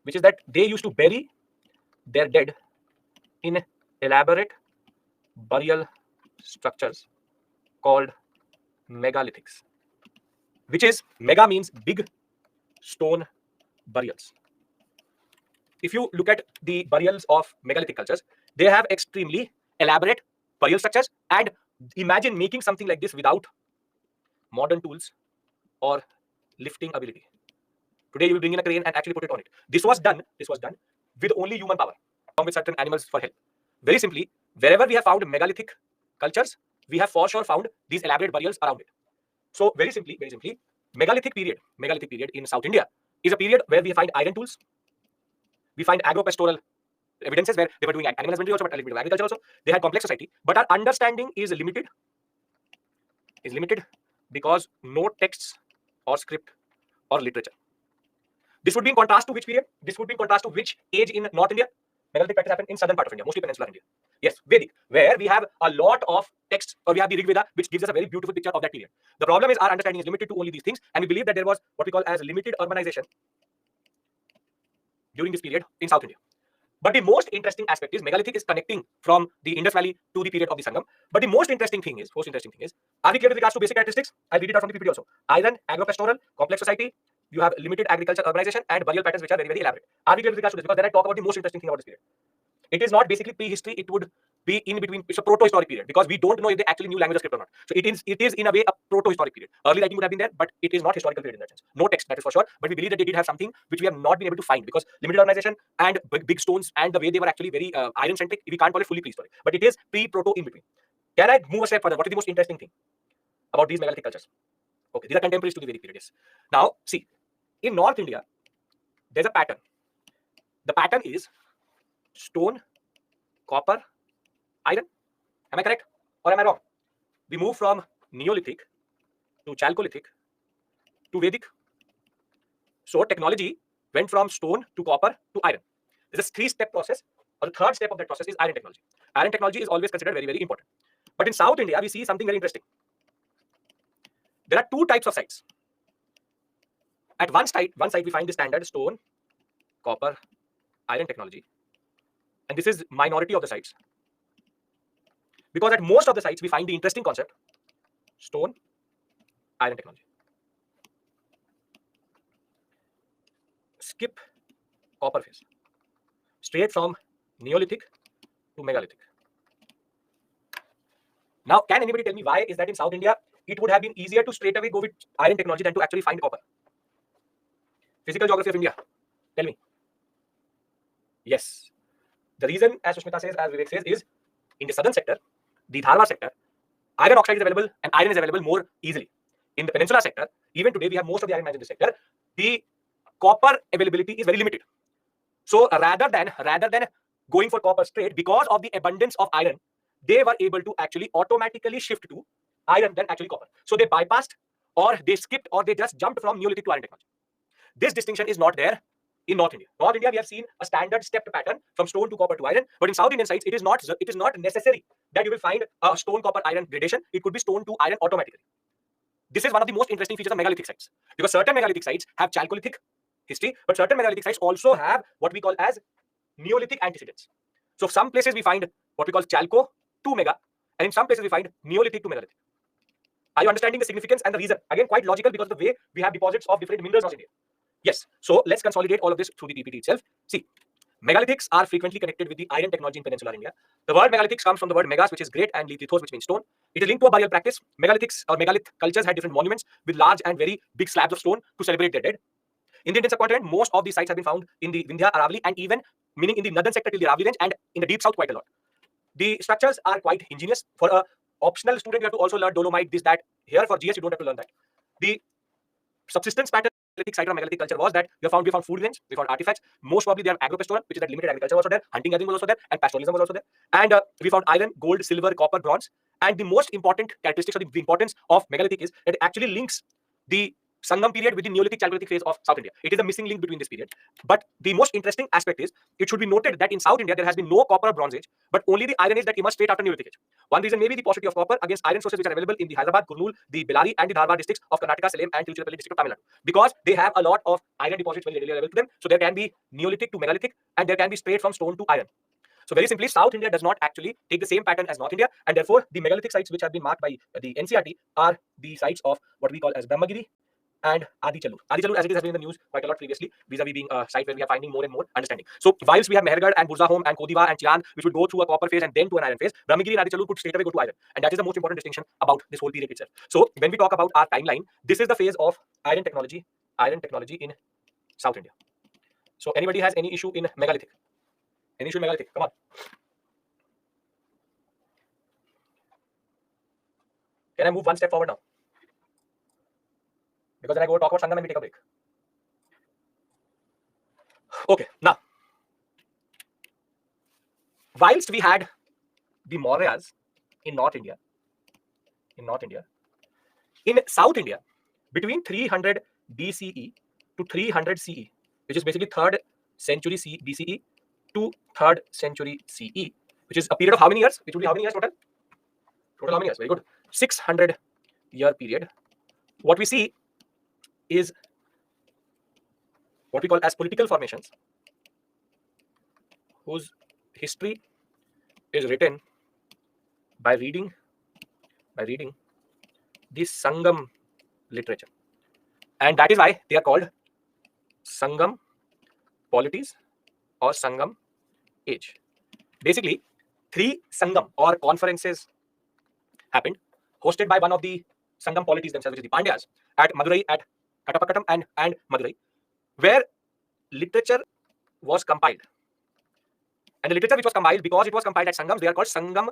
Speaker 1: which is that they used to bury their dead in elaborate burial structures called megalithics, which is, mega means big stone burials. If you look at the burials of megalithic cultures, they have extremely elaborate burial structures, and imagine making something like this without modern tools or lifting ability. Today you will bring in a crane and actually put it on it. This was done with only human power, along with certain animals for help. Very simply, wherever we have found megalithic cultures, we have for sure found these elaborate burials around it. So very simply, megalithic period in South India is a period where we find iron tools. We find agro-pastoral evidences where they were doing animal husbandry also, but a little bit of agriculture also. They had complex society, but our understanding is limited because no texts or script or literature. This would be in contrast to which period? This would be in contrast to which age in North India? Megalithic practice happened in southern part of India, mostly peninsular India. Yes, Vedic, where we have a lot of texts, or we have the Rig Veda, which gives us a very beautiful picture of that period. The problem is our understanding is limited to only these things, and we believe that there was what we call as limited urbanization during this period in South India. But the most interesting aspect is megalithic is connecting from the Indus Valley to the period of the Sangam. But the most interesting thing is, are we clear with regards to basic characteristics? I'll read it out from the PPT also. Iron, agro-pastoral, complex society, you have limited agriculture, urbanization, and burial patterns which are very, very elaborate. Are we clear with regards to this? Because then I talk about the most interesting thing about this period. It is not basically prehistory, it would be in between. It's a proto-historic period because we don't know if they actually knew language or script or not. So it is in a way a proto-historic period. Early writing would have been there, but it is not historical period in that sense. No text, that is for sure. But we believe that they did have something which we have not been able to find because limited organization and big stones and the way they were actually very iron-centric, we can't call it fully prehistoric. But it is pre-proto in between. Can I move a step further? What is the most interesting thing about these megalithic cultures? Okay, these are contemporaries to the Vedic period. Yes. Now, see, in North India, there's a pattern. The pattern is stone, copper, iron. Am I correct or am I wrong? We move from Neolithic to Chalcolithic to Vedic. So technology went from stone to copper to iron. There's a 3-step process, or the 3rd step of that process is iron technology. Iron technology is always considered very, very important. But in South India, we see something very interesting. There are 2 types of sites. At one site we find the standard stone, copper, iron technology. And this is minority of the sites. Because at most of the sites, we find the interesting concept, stone, iron technology. Skip copper phase. Straight from Neolithic to megalithic. Now, can anybody tell me why is that in South India, it would have been easier to straight away go with iron technology than to actually find copper? Physical geography of India. Tell me. Yes. The reason, as Sushmita says, as Vivek says, is in the southern sector, the Dharwad sector, iron oxide is available and iron is available more easily. In the peninsular sector, even today we have most of the iron mines in this sector, the copper availability is very limited. So rather than going for copper straight, because of the abundance of iron, they were able to actually automatically shift to iron than actually copper. So they bypassed, or they skipped, or they just jumped from Neolithic to iron technology. This distinction is not there in North India. North India, we have seen a standard stepped pattern from stone to copper to iron, but in South Indian sites, it is not necessary that you will find a stone, copper, iron gradation. It could be stone to iron automatically. This is one of the most interesting features of megalithic sites, because certain megalithic sites have Chalcolithic history, but certain megalithic sites also have what we call as Neolithic antecedents. So some places we find what we call Chalco to mega, and in some places we find Neolithic to megalithic. Are you understanding the significance and the reason? Again, quite logical, because of the way we have deposits of different minerals in India. Yes. So let's consolidate all of this through the PPT itself. See, megalithics are frequently connected with the iron technology in peninsular India. The word megalithics comes from the word megas, which is great, and lithos, which means stone. It is linked to a burial practice. Megalithics or megalith cultures had different monuments with large and very big slabs of stone to celebrate their dead. In the Indian subcontinent, most of these sites have been found in the Vindhya, Aravalli, and even meaning in the northern sector till the Aravalli range, and in the deep south quite a lot. The structures are quite ingenious. For a optional student, you have to also learn dolomite, this, that. Here for GS, you don't have to learn that. The subsistence pattern site of megalithic culture was that we found food grains, we found artifacts. Most probably they have agropastoral, which is that limited agriculture was also there, hunting gathering was also there, and pastoralism was also there. And we found iron, gold, silver, copper, bronze. And the most important characteristics or the importance of megalithic is that it actually links the Sangam period with the Neolithic Chalcolithic phase of South India. It is a missing link between this period. But the most interesting aspect is, it should be noted that in South India there has been no copper or bronze age, but only the iron age that emerged straight after Neolithic age. One reason may be the paucity of copper against iron sources which are available in the Hyderabad, Kurnool, the Bellary, and the Dharwad districts of Karnataka, Salem, and Tiruchirappalli district of Tamil Nadu, because they have a lot of iron deposits very readily available to them. So there can be Neolithic to megalithic, and there can be straight from stone to iron. So very simply, South India does not actually take the same pattern as North India, and therefore the megalithic sites which have been marked by the NCERT are the sites of what we call as Brahmagiri and Adi Chalur. Adi Chalur, as it is, has been in the news quite a lot previously, vis-a-vis being a site where we are finding more and more understanding. So whilst we have Mehergarh and Burzahom and Kodiva and Chiran, which would go through a copper phase and then to an iron phase, Brahmagiri and Adi Chalur could straight away go to iron. And that is the most important distinction about this whole period itself. So when we talk about our timeline, this is the phase of iron technology in South India. So anybody has any issue in megalithic? Any issue in megalithic? Come on. Can I move one step forward now? Because then I go talk about Sangam and we take a break. Okay, now, whilst we had the Mauryas in North India, in South India, between 300 BCE to 300 CE, which is basically 3rd century BCE to 3rd century CE, which is a period of how many years? Which would be how many years total? Total how many years? Very good. 600-year period. What we see is what we call as political formations, whose history is written by reading the Sangam literature, and that is why they are called Sangam polities or Sangam age. Basically, 3 Sangam or conferences happened, hosted by one of the Sangam polities themselves, which is the Pandyas, at Madurai, at Katapakatam and Madurai, where literature was compiled. And the literature which was compiled, because it was compiled at Sangams, they are called Sangam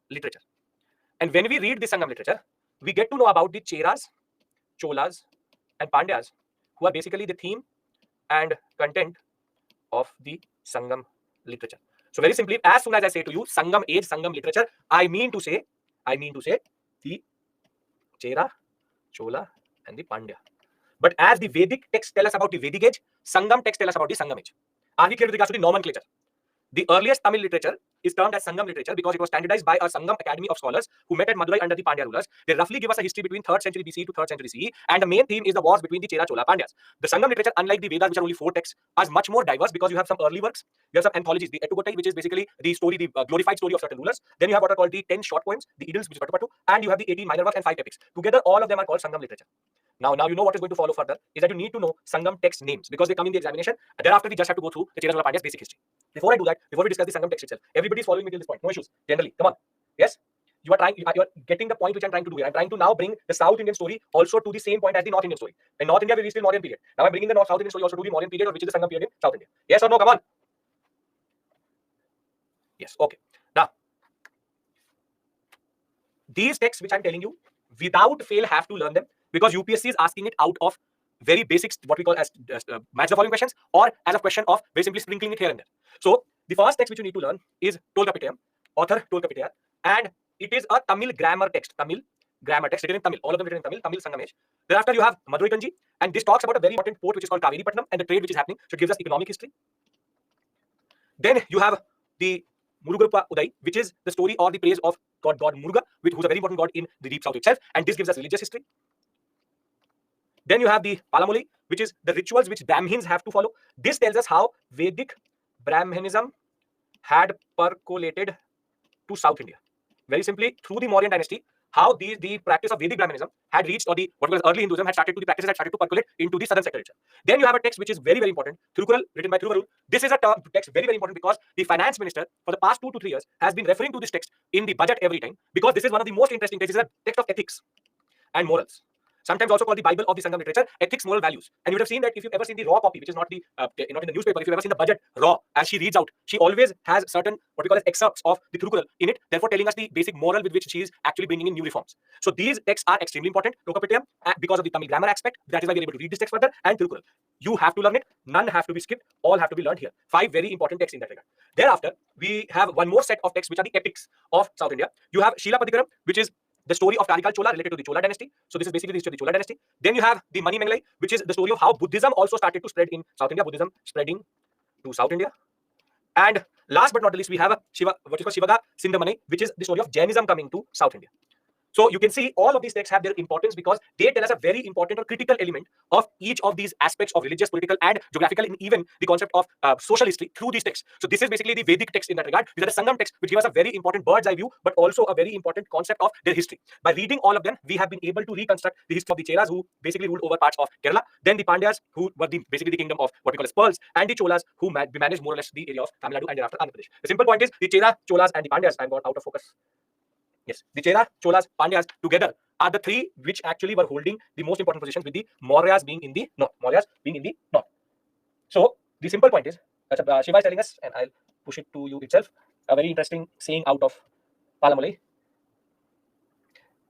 Speaker 1: literature. And when we read the Sangam literature, we get to know about the Cheras, Cholas, and Pandyas, who are basically the theme and content of the Sangam literature. So very simply, as soon as I say to you Sangam age, Sangam literature, I mean to say the Chera, Chola, and the Pandya. But as the Vedic texts tell us about the Vedic age, Sangam texts tell us about the Sangam age. Are we clear with regards to the nomenclature? The earliest Tamil literature is termed as Sangam literature because it was standardized by a Sangam academy of scholars who met at Madurai under the Pandya rulers. They roughly give us a history between 3rd century BCE to 3rd century CE, and the main theme is the wars between the Chera, Chola, Pandyas. The Sangam literature, unlike the Vedas, which are only 4 texts, is much more diverse because you have some early works, you have some anthologies, the Etugotai, which is basically the story, the glorified story of certain rulers. Then you have what are called the 10 short poems, the Idylls, which is Patupatu, and you have the 18 minor works and 5 epics. Together, all of them are called Sangam literature. Now you know what is going to follow further is that you need to know Sangam text names because they come in the examination. Thereafter, we just have to go through the Chera, Chola, Pandya's basic history. Before I do that, before we discuss the Sangam text itself, everybody is following me till this point. No issues. Generally, come on. Yes, you are getting the point which I'm trying to do here. I'm trying to now bring the South Indian story also to the same point as the North Indian story. In North India, we reached the Mauryan period. Now I'm bringing the South Indian story also to the Mauryan period, which is the Sangam period in South India. Yes or no? Come on. Yes. Okay. Now, these texts which I'm telling you, without fail, have to learn them because UPSC is asking it out of very basics, what we call as match the following questions, or as a question of very simply sprinkling it here and there. So the first text which you need to learn is Tolkapitayam, author Tolkapitaya. and it is a Tamil grammar text. Tamil grammar text written in Tamil. All of them written in Tamil. Tamil Sangamej. Thereafter, you have Madurai Kanji, and this talks about a very important port which is called Kaveri Patnam and the trade which is happening. So it gives us economic history. Then you have the Murugarupa Udai, which is the story or the praise of God Muruga, who's a very important god in the deep south itself, and this gives us religious history. Then you have the Palamoli, which is the rituals which Brahmins have to follow. This tells us how Vedic Brahmanism had percolated to South India. Very simply, through the Mauryan dynasty, how the practice of Vedic Brahmanism had reached, or the what was early Hinduism had started to, the practices had started to percolate into the southern sector itself. Then you have a text which is very, very important, Thirukural, written by Thiruvarur. This is a text very, very important because the finance minister for the past 2 to 3 years has been referring to this text in the budget every time, because this is one of the most interesting texts. This is a text of ethics and morals. Sometimes also called the Bible of the Sangam literature, ethics, moral values. And you would have seen that if you've ever seen the raw copy, which is not the not in the newspaper, if you've ever seen the budget raw, as she reads out, she always has certain what we call as excerpts of the Thirukural in it, therefore telling us the basic moral with which she is actually bringing in new reforms. So these texts are extremely important, Lokapitayam, because of the Tamil grammar aspect. That is why we're able to read this text further. And Thirukural, you have to learn it. None have to be skipped. All have to be learned here. 5 very important texts in that regard. Thereafter, we have one more set of texts which are the epics of South India. You have Shila Padikaram, which is the story of Karikal Chola related to the Chola dynasty. So this is basically the history of the Chola dynasty. Then you have the Mani Mengalai, which is the story of how Buddhism also started to spread in South India, Buddhism spreading to South India. And last but not the least, we have a what is called Shivaga Sindhamani, which is the story of Jainism coming to South India. So you can see all of these texts have their importance because they tell us a very important or critical element of each of these aspects of religious, political, and geographical, and even the concept of social history through these texts. So this is basically the Vedic text in that regard. These are the Sangam texts which give us a very important bird's eye view, but also a very important concept of their history. By reading all of them, we have been able to reconstruct the history of the Cheras, who basically ruled over parts of Kerala, then the Pandyas, who were basically the kingdom of what we call as Pearls, and the Cholas, who managed more or less the area of Tamil Nadu and thereafter Andhra Pradesh. The simple point is the Chera, Cholas, and the Pandyas. I got out of focus. Yes, the Chera, Cholas, Pandyas together are the 3 which actually were holding the most important positions, with the Mauryas being in the north. Mauryas being in the north. So the simple point is, Shiva is telling us, and I'll push it to you itself, a very interesting saying out of Palamalai.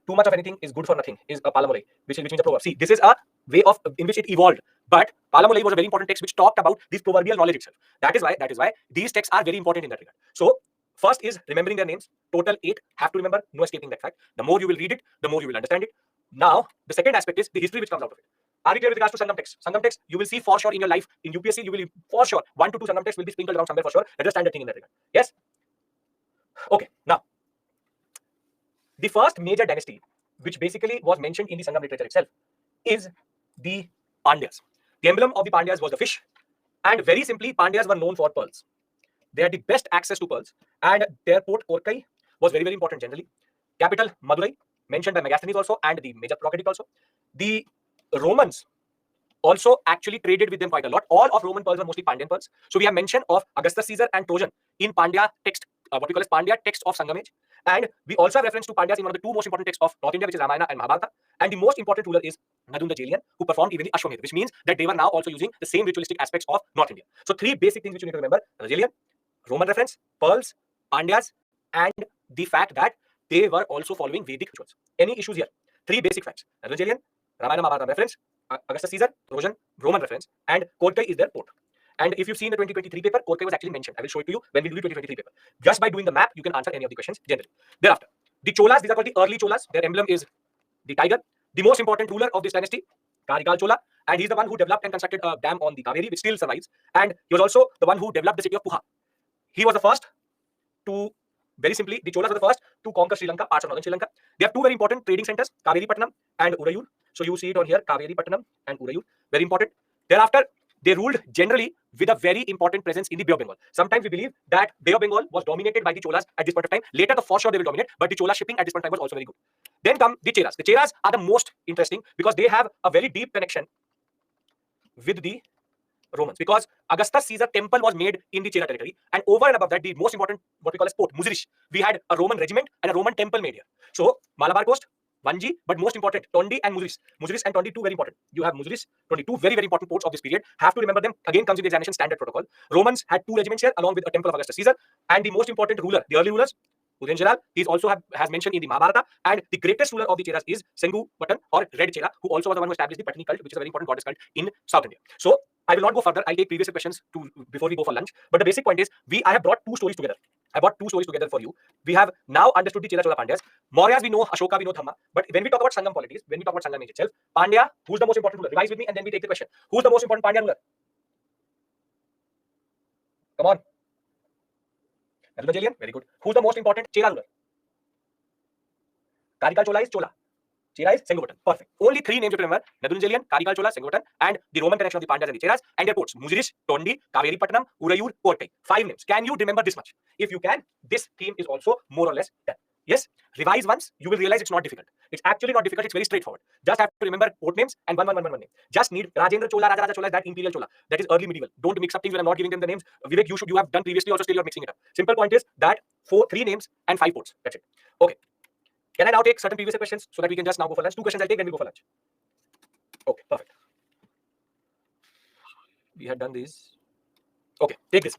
Speaker 1: Too much of anything is good for nothing is a Palamalai, which means a proverb. See, this is a way of in which it evolved, but Palamalai was a very important text which talked about this proverbial knowledge itself. That is why these texts are very important in that regard. So first is remembering their names. Total 8 have to remember, no escaping that fact. The more you will read it, the more you will understand it. Now, the second aspect is the history which comes out of it. Are you clear with regards to Sangam text? Sangam text, you will see for sure in your life. In UPSC, you will for sure 1 to 2 Sangam texts will be sprinkled around somewhere for sure. That's a standard thing in that regard. Yes? Okay. Now, the first major dynasty, which basically was mentioned in the Sangam literature itself, is the Pandyas. The emblem of the Pandyas was the fish. And very simply, Pandyas were known for pearls. They had the best access to pearls, and their port Korkai was very, very important generally. Capital Madurai, mentioned by Megasthenes also, and the major prerogative also. The Romans also actually traded with them quite a lot. All of Roman pearls were mostly Pandyan pearls. So we have mention of Augustus Caesar and Trojan in Pandya text, what we call as Pandya text of Sangam age. And we also have reference to Pandyas in one of the 2 most important texts of North India, which is Ramayana and Mahabharata. And the most important ruler is Nadun the Jelian, who performed even the Ashwamedh, which means that they were now also using the same ritualistic aspects of North India. So 3 basic things which you need to remember: Jelian, Roman reference, pearls, Pandyas, and the fact that they were also following Vedic rituals. Any issues here? 3 basic facts: Ramayana, Mahabharata reference, Augustus Caesar, Trojan, Roman reference, and Korkai is their port. And if you've seen the 2023 paper, Korkai was actually mentioned. I will show it to you when we do the 2023 paper. Just by doing the map, you can answer any of the questions generally. Thereafter, the Cholas, these are called the early Cholas. Their emblem is the tiger. The most important ruler of this dynasty, Karikal Chola, and he's the one who developed and constructed a dam on the Kaveri, which still survives. And he was also the one who developed the city of Puha. He was the first to, very simply, the Cholas were the first to conquer Sri Lanka, parts of northern Sri Lanka. They have 2 very important trading centers, Kaveri Patnam and Urayur. So you see it on here, Kaveri Patnam and Urayur, very important. Thereafter, they ruled generally with a very important presence in the Bay of Bengal. Sometimes we believe that Bay of Bengal was dominated by the Cholas at this point of time. Later, for sure, they will dominate, but the Chola shipping at this point of time was also very good. Then come the Cheras. The Cheras are the most interesting because they have a very deep connection with the Romans, because Augustus Caesar temple was made in the Chera territory, and over and above that, the most important, what we call as port, Muzirish, we had a Roman regiment and a Roman temple made here. So Malabar coast, Vanji, but most important, Tondi and Muzirish. Muzirish and Tondi, 2 very important. You have Muzirish, Tondi, 2 very, very important ports of this period. Have to remember them. Again, comes in the examination standard protocol. Romans had 2 regiments here, along with a temple of Augustus Caesar, and the most important ruler, the early rulers, Udyanjalal, he is also has mentioned in the Mahabharata, and the greatest ruler of the Cheras is Sengu Button or Red Chera, who also was the one who established the Patni cult, which is a very important goddess cult in South India. So I will not go further. I'll take previous questions before we go for lunch. But the basic point is, I have brought two stories together. I brought two stories together for you. We have now understood the Chera Chola Pandyas. Mauryas we know, Ashoka we know, Dhamma. But when we talk about Sangam politics, when we talk about Sangam age itself, Pandya, who's the most important ruler? Revise with me and then we take the question. Who's the most important Pandya ruler? Come on. Nadunajalian, very good. Who's the most important Chera ruler? Karikal Chola is Chola. Chera is Sengu Button. Perfect. Only three names you have to remember: Nadunajalian, Karikal Chola, Sengu Button, and the Roman connection of the Pandyas and the Cheras and their ports: Muzirish, Tondi, Kaveri Pattanam, Urayur, Kotai. 5 names. Can you remember this much? If you can, this theme is also more or less done. Yes, revise once, you will realize it's not difficult. It's actually not difficult, it's very straightforward. Just have to remember port names and one name. Just need Rajendra Chola, Raja Chola, that imperial Chola. That is early medieval. Don't mix up things when I'm not giving them the names. Vivek, you have done previously, also still you're mixing it up. Simple point is that 3 names and 5 ports. That's it. Okay. Can I now take certain previous questions so that we can just now go for lunch? 2 questions I'll take, then we'll go for lunch. Okay, perfect. We had done these. Okay, take this.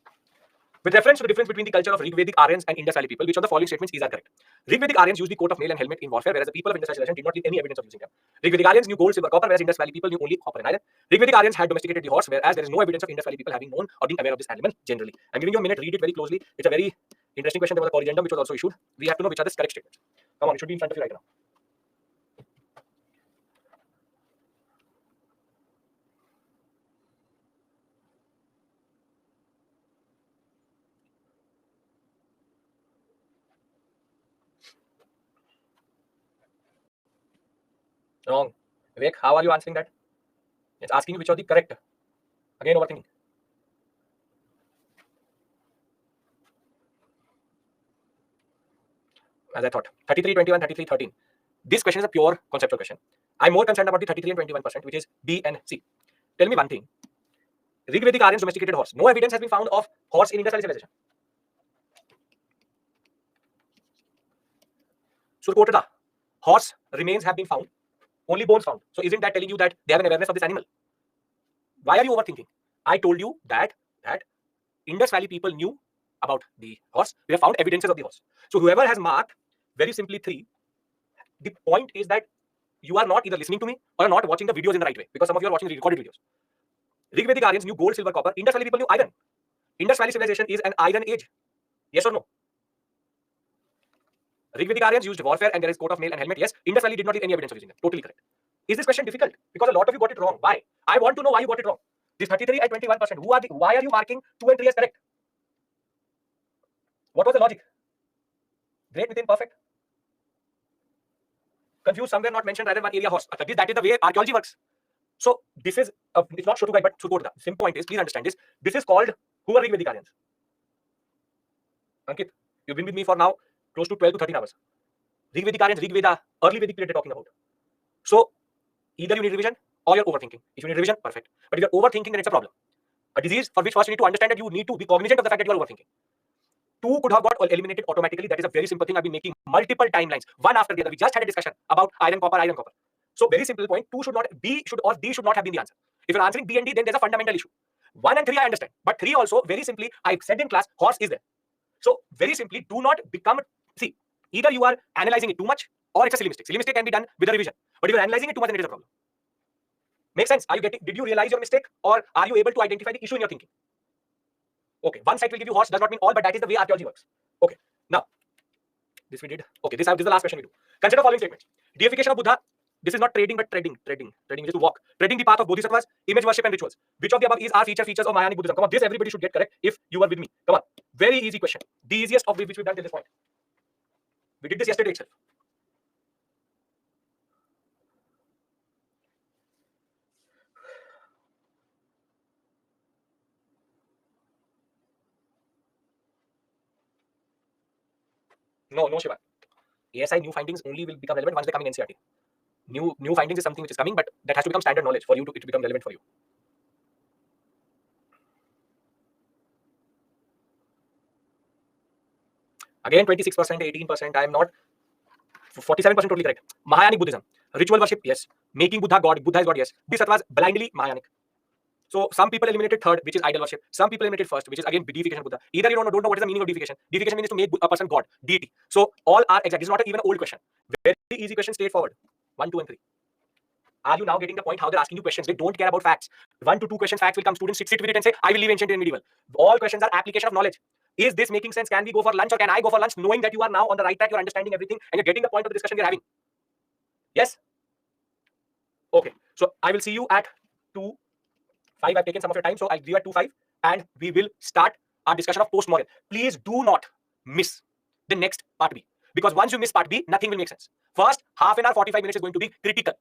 Speaker 1: With reference to the difference between the culture of Rigvedic Aryans and Indus Valley people, which of the following statements are correct? Rigvedic Aryans used the coat of mail and helmet in warfare, whereas the people of Indus civilization did not give any evidence of using them. Rigvedic Aryans knew gold, silver, copper, whereas Indus Valley people knew only copper and iron. Rigvedic Aryans had domesticated the horse, whereas there is no evidence of Indus Valley people having known or being aware of this animal generally. I'm giving you a minute, read it very closely. It's a very interesting question. There was a corrigendum which was also issued. We have to know which are the correct statements. Come on, it should be in front of you right now. Wrong. Vivek, how are you answering that? It's asking you which are the correct. Again, overthinking. As I thought. 33, 21, 33, 13. This question is a pure conceptual question. I'm more concerned about the 33 and 21%, which is B and C. Tell me one thing. Rigvedic Aryans domesticated horse. No evidence has been found of horse in Indus Valley civilization. Surkotada. Horse remains have been found. Only bones found. So isn't that telling you that they have an awareness of this animal? Why are you overthinking? I told you that Indus Valley people knew about the horse. We have found evidences of the horse. So whoever has marked very simply 3, the point is that you are not either listening to me or not watching the videos in the right way, because some of you are watching the recorded videos. Rigvedic Aryans knew gold, silver, copper. Indus Valley people knew iron. Indus Valley civilization is an iron age. Yes or no? Rigvedic Aryans used warfare and there is coat of mail and helmet. Yes. Indus Valley did not give any evidence of using them. Totally correct. Is this question difficult? Because a lot of you got it wrong. Why? I want to know why you got it wrong. This 33 and 21%. Why are you marking 2 and 3 as correct? What was the logic? Great within perfect. Confused somewhere not mentioned rather one area horse. That is the way archaeology works. So this is it's not Shotugai but Surkotada. Simple point is, please understand this. This is called who are Rigvedic Aryans? Ankit, you've been with me for now close to 12 to 13 hours. Rigvedic Aryans, Rigveda, early Vedic period they're talking about. So either you need revision or you're overthinking. If you need revision, perfect. But if you're overthinking, then it's a problem. A disease for which first you need to understand that you need to be cognizant of the fact that you are overthinking. 2 could have got eliminated automatically. That is a very simple thing. I've been making multiple timelines, one after the other. We just had a discussion about iron, copper. So very simple point. 2 should not, B should or D should not have been the answer. If you're answering B and D, then there's a fundamental issue. 1 and 3 I understand, but 3 also very simply I said in class, horse is there. So very simply, do not become. See, either you are analyzing it too much or it's a silly mistake. Silly mistake can be done with a revision, but if you're analyzing it too much, then it is a problem. Make sense? Are you getting? Did you realize your mistake, or are you able to identify the issue in your thinking? Okay, one site will give you horse, does not mean all, but that is the way archaeology works. Okay, now this we did. Okay, this is the last question we do. Consider following statements: deification of Buddha. This is not trading, but treading, which is to walk. Treading the path of bodhisattvas, image worship and rituals. Which of the above are features of Mahayanic Buddhism? Come on, this everybody should get correct if you were with me. Come on, very easy question. The easiest of which we've done till this point. We did this yesterday itself. No, Shiva. ASI new findings only will become relevant once they come in NCERT. New findings is something which is coming, but that has to become standard knowledge for you to become relevant for you. Again, 26%, 18%. I am not 47% totally correct. Mahayanic Buddhism, ritual worship, yes. Making Buddha God, Buddha is God, yes. Bodhisattvas blindly Mahayanic. So some people eliminated third, which is idol worship. Some people eliminated first, which is again deification Buddha. Either you don't know what is the meaning of deification. Deification means to make a person god, deity. So all are exact. This is not even an old question. Very easy question, straightforward. 1, 2, and 3. Are you now getting the point how they're asking you questions? They don't care about facts. 1 to 2 questions, facts will come. Students sit with it and say, I will leave ancient and medieval. All questions are application of knowledge. Is this making sense? Can we go for lunch or can I go for lunch knowing that you are now on the right track, you're understanding everything and you're getting the point of the discussion we're having? Yes? Okay. So I will see you at 2:05. I've taken some of your time. So I'll see you at 2:05 and we will start our discussion of post-Morgan. Please do not miss the next part B. Because once you miss part B, nothing will make sense. First, half an hour, 45 minutes is going to be critical.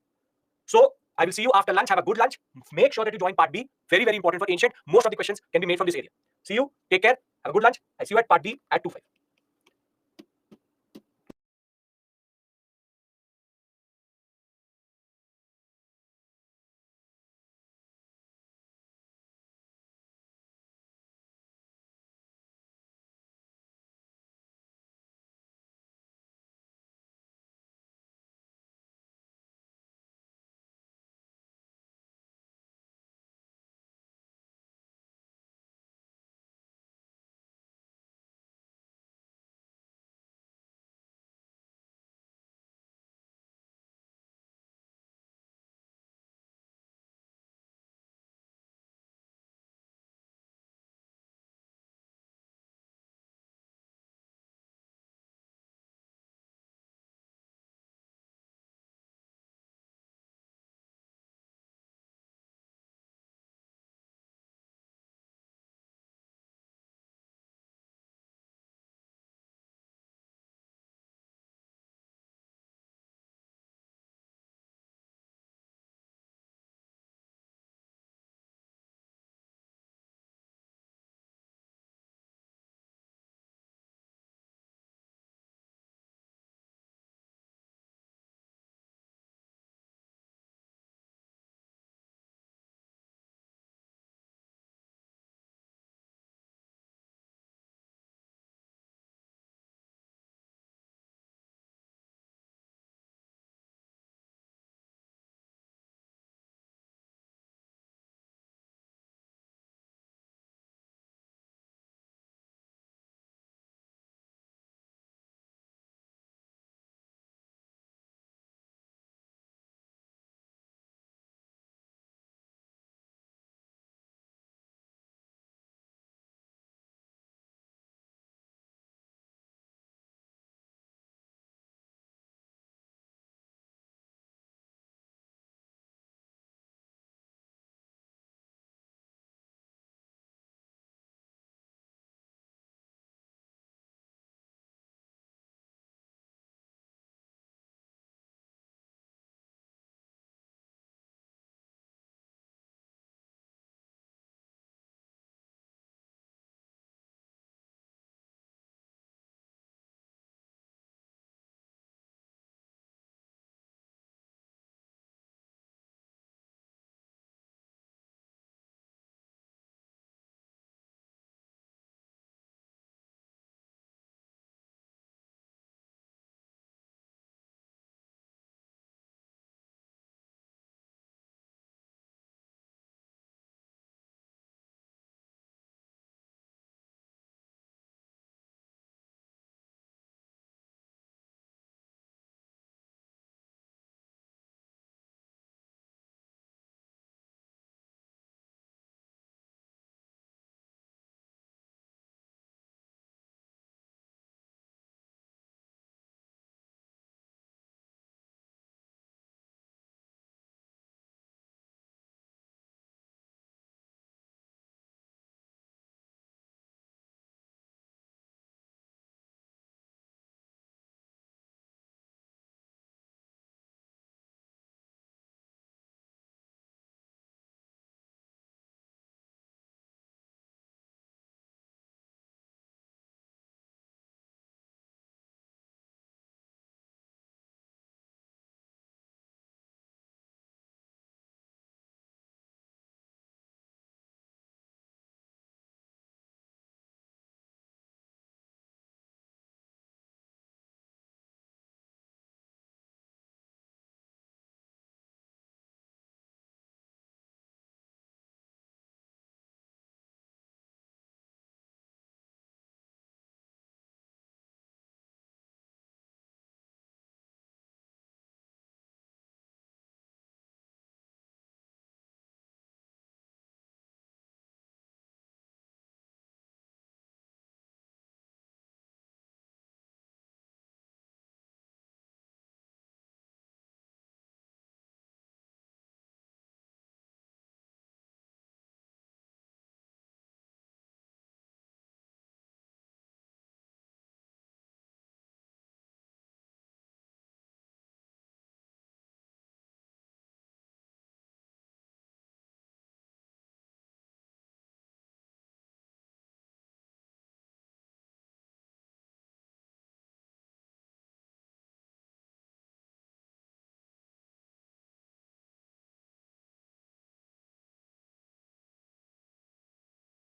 Speaker 1: So I will see you after lunch. Have a good lunch. Make sure that you join part B. Very, very important for ancient. Most of the questions can be made from this area. See you. Take care. Have a good lunch. I see you at part B at 2:05.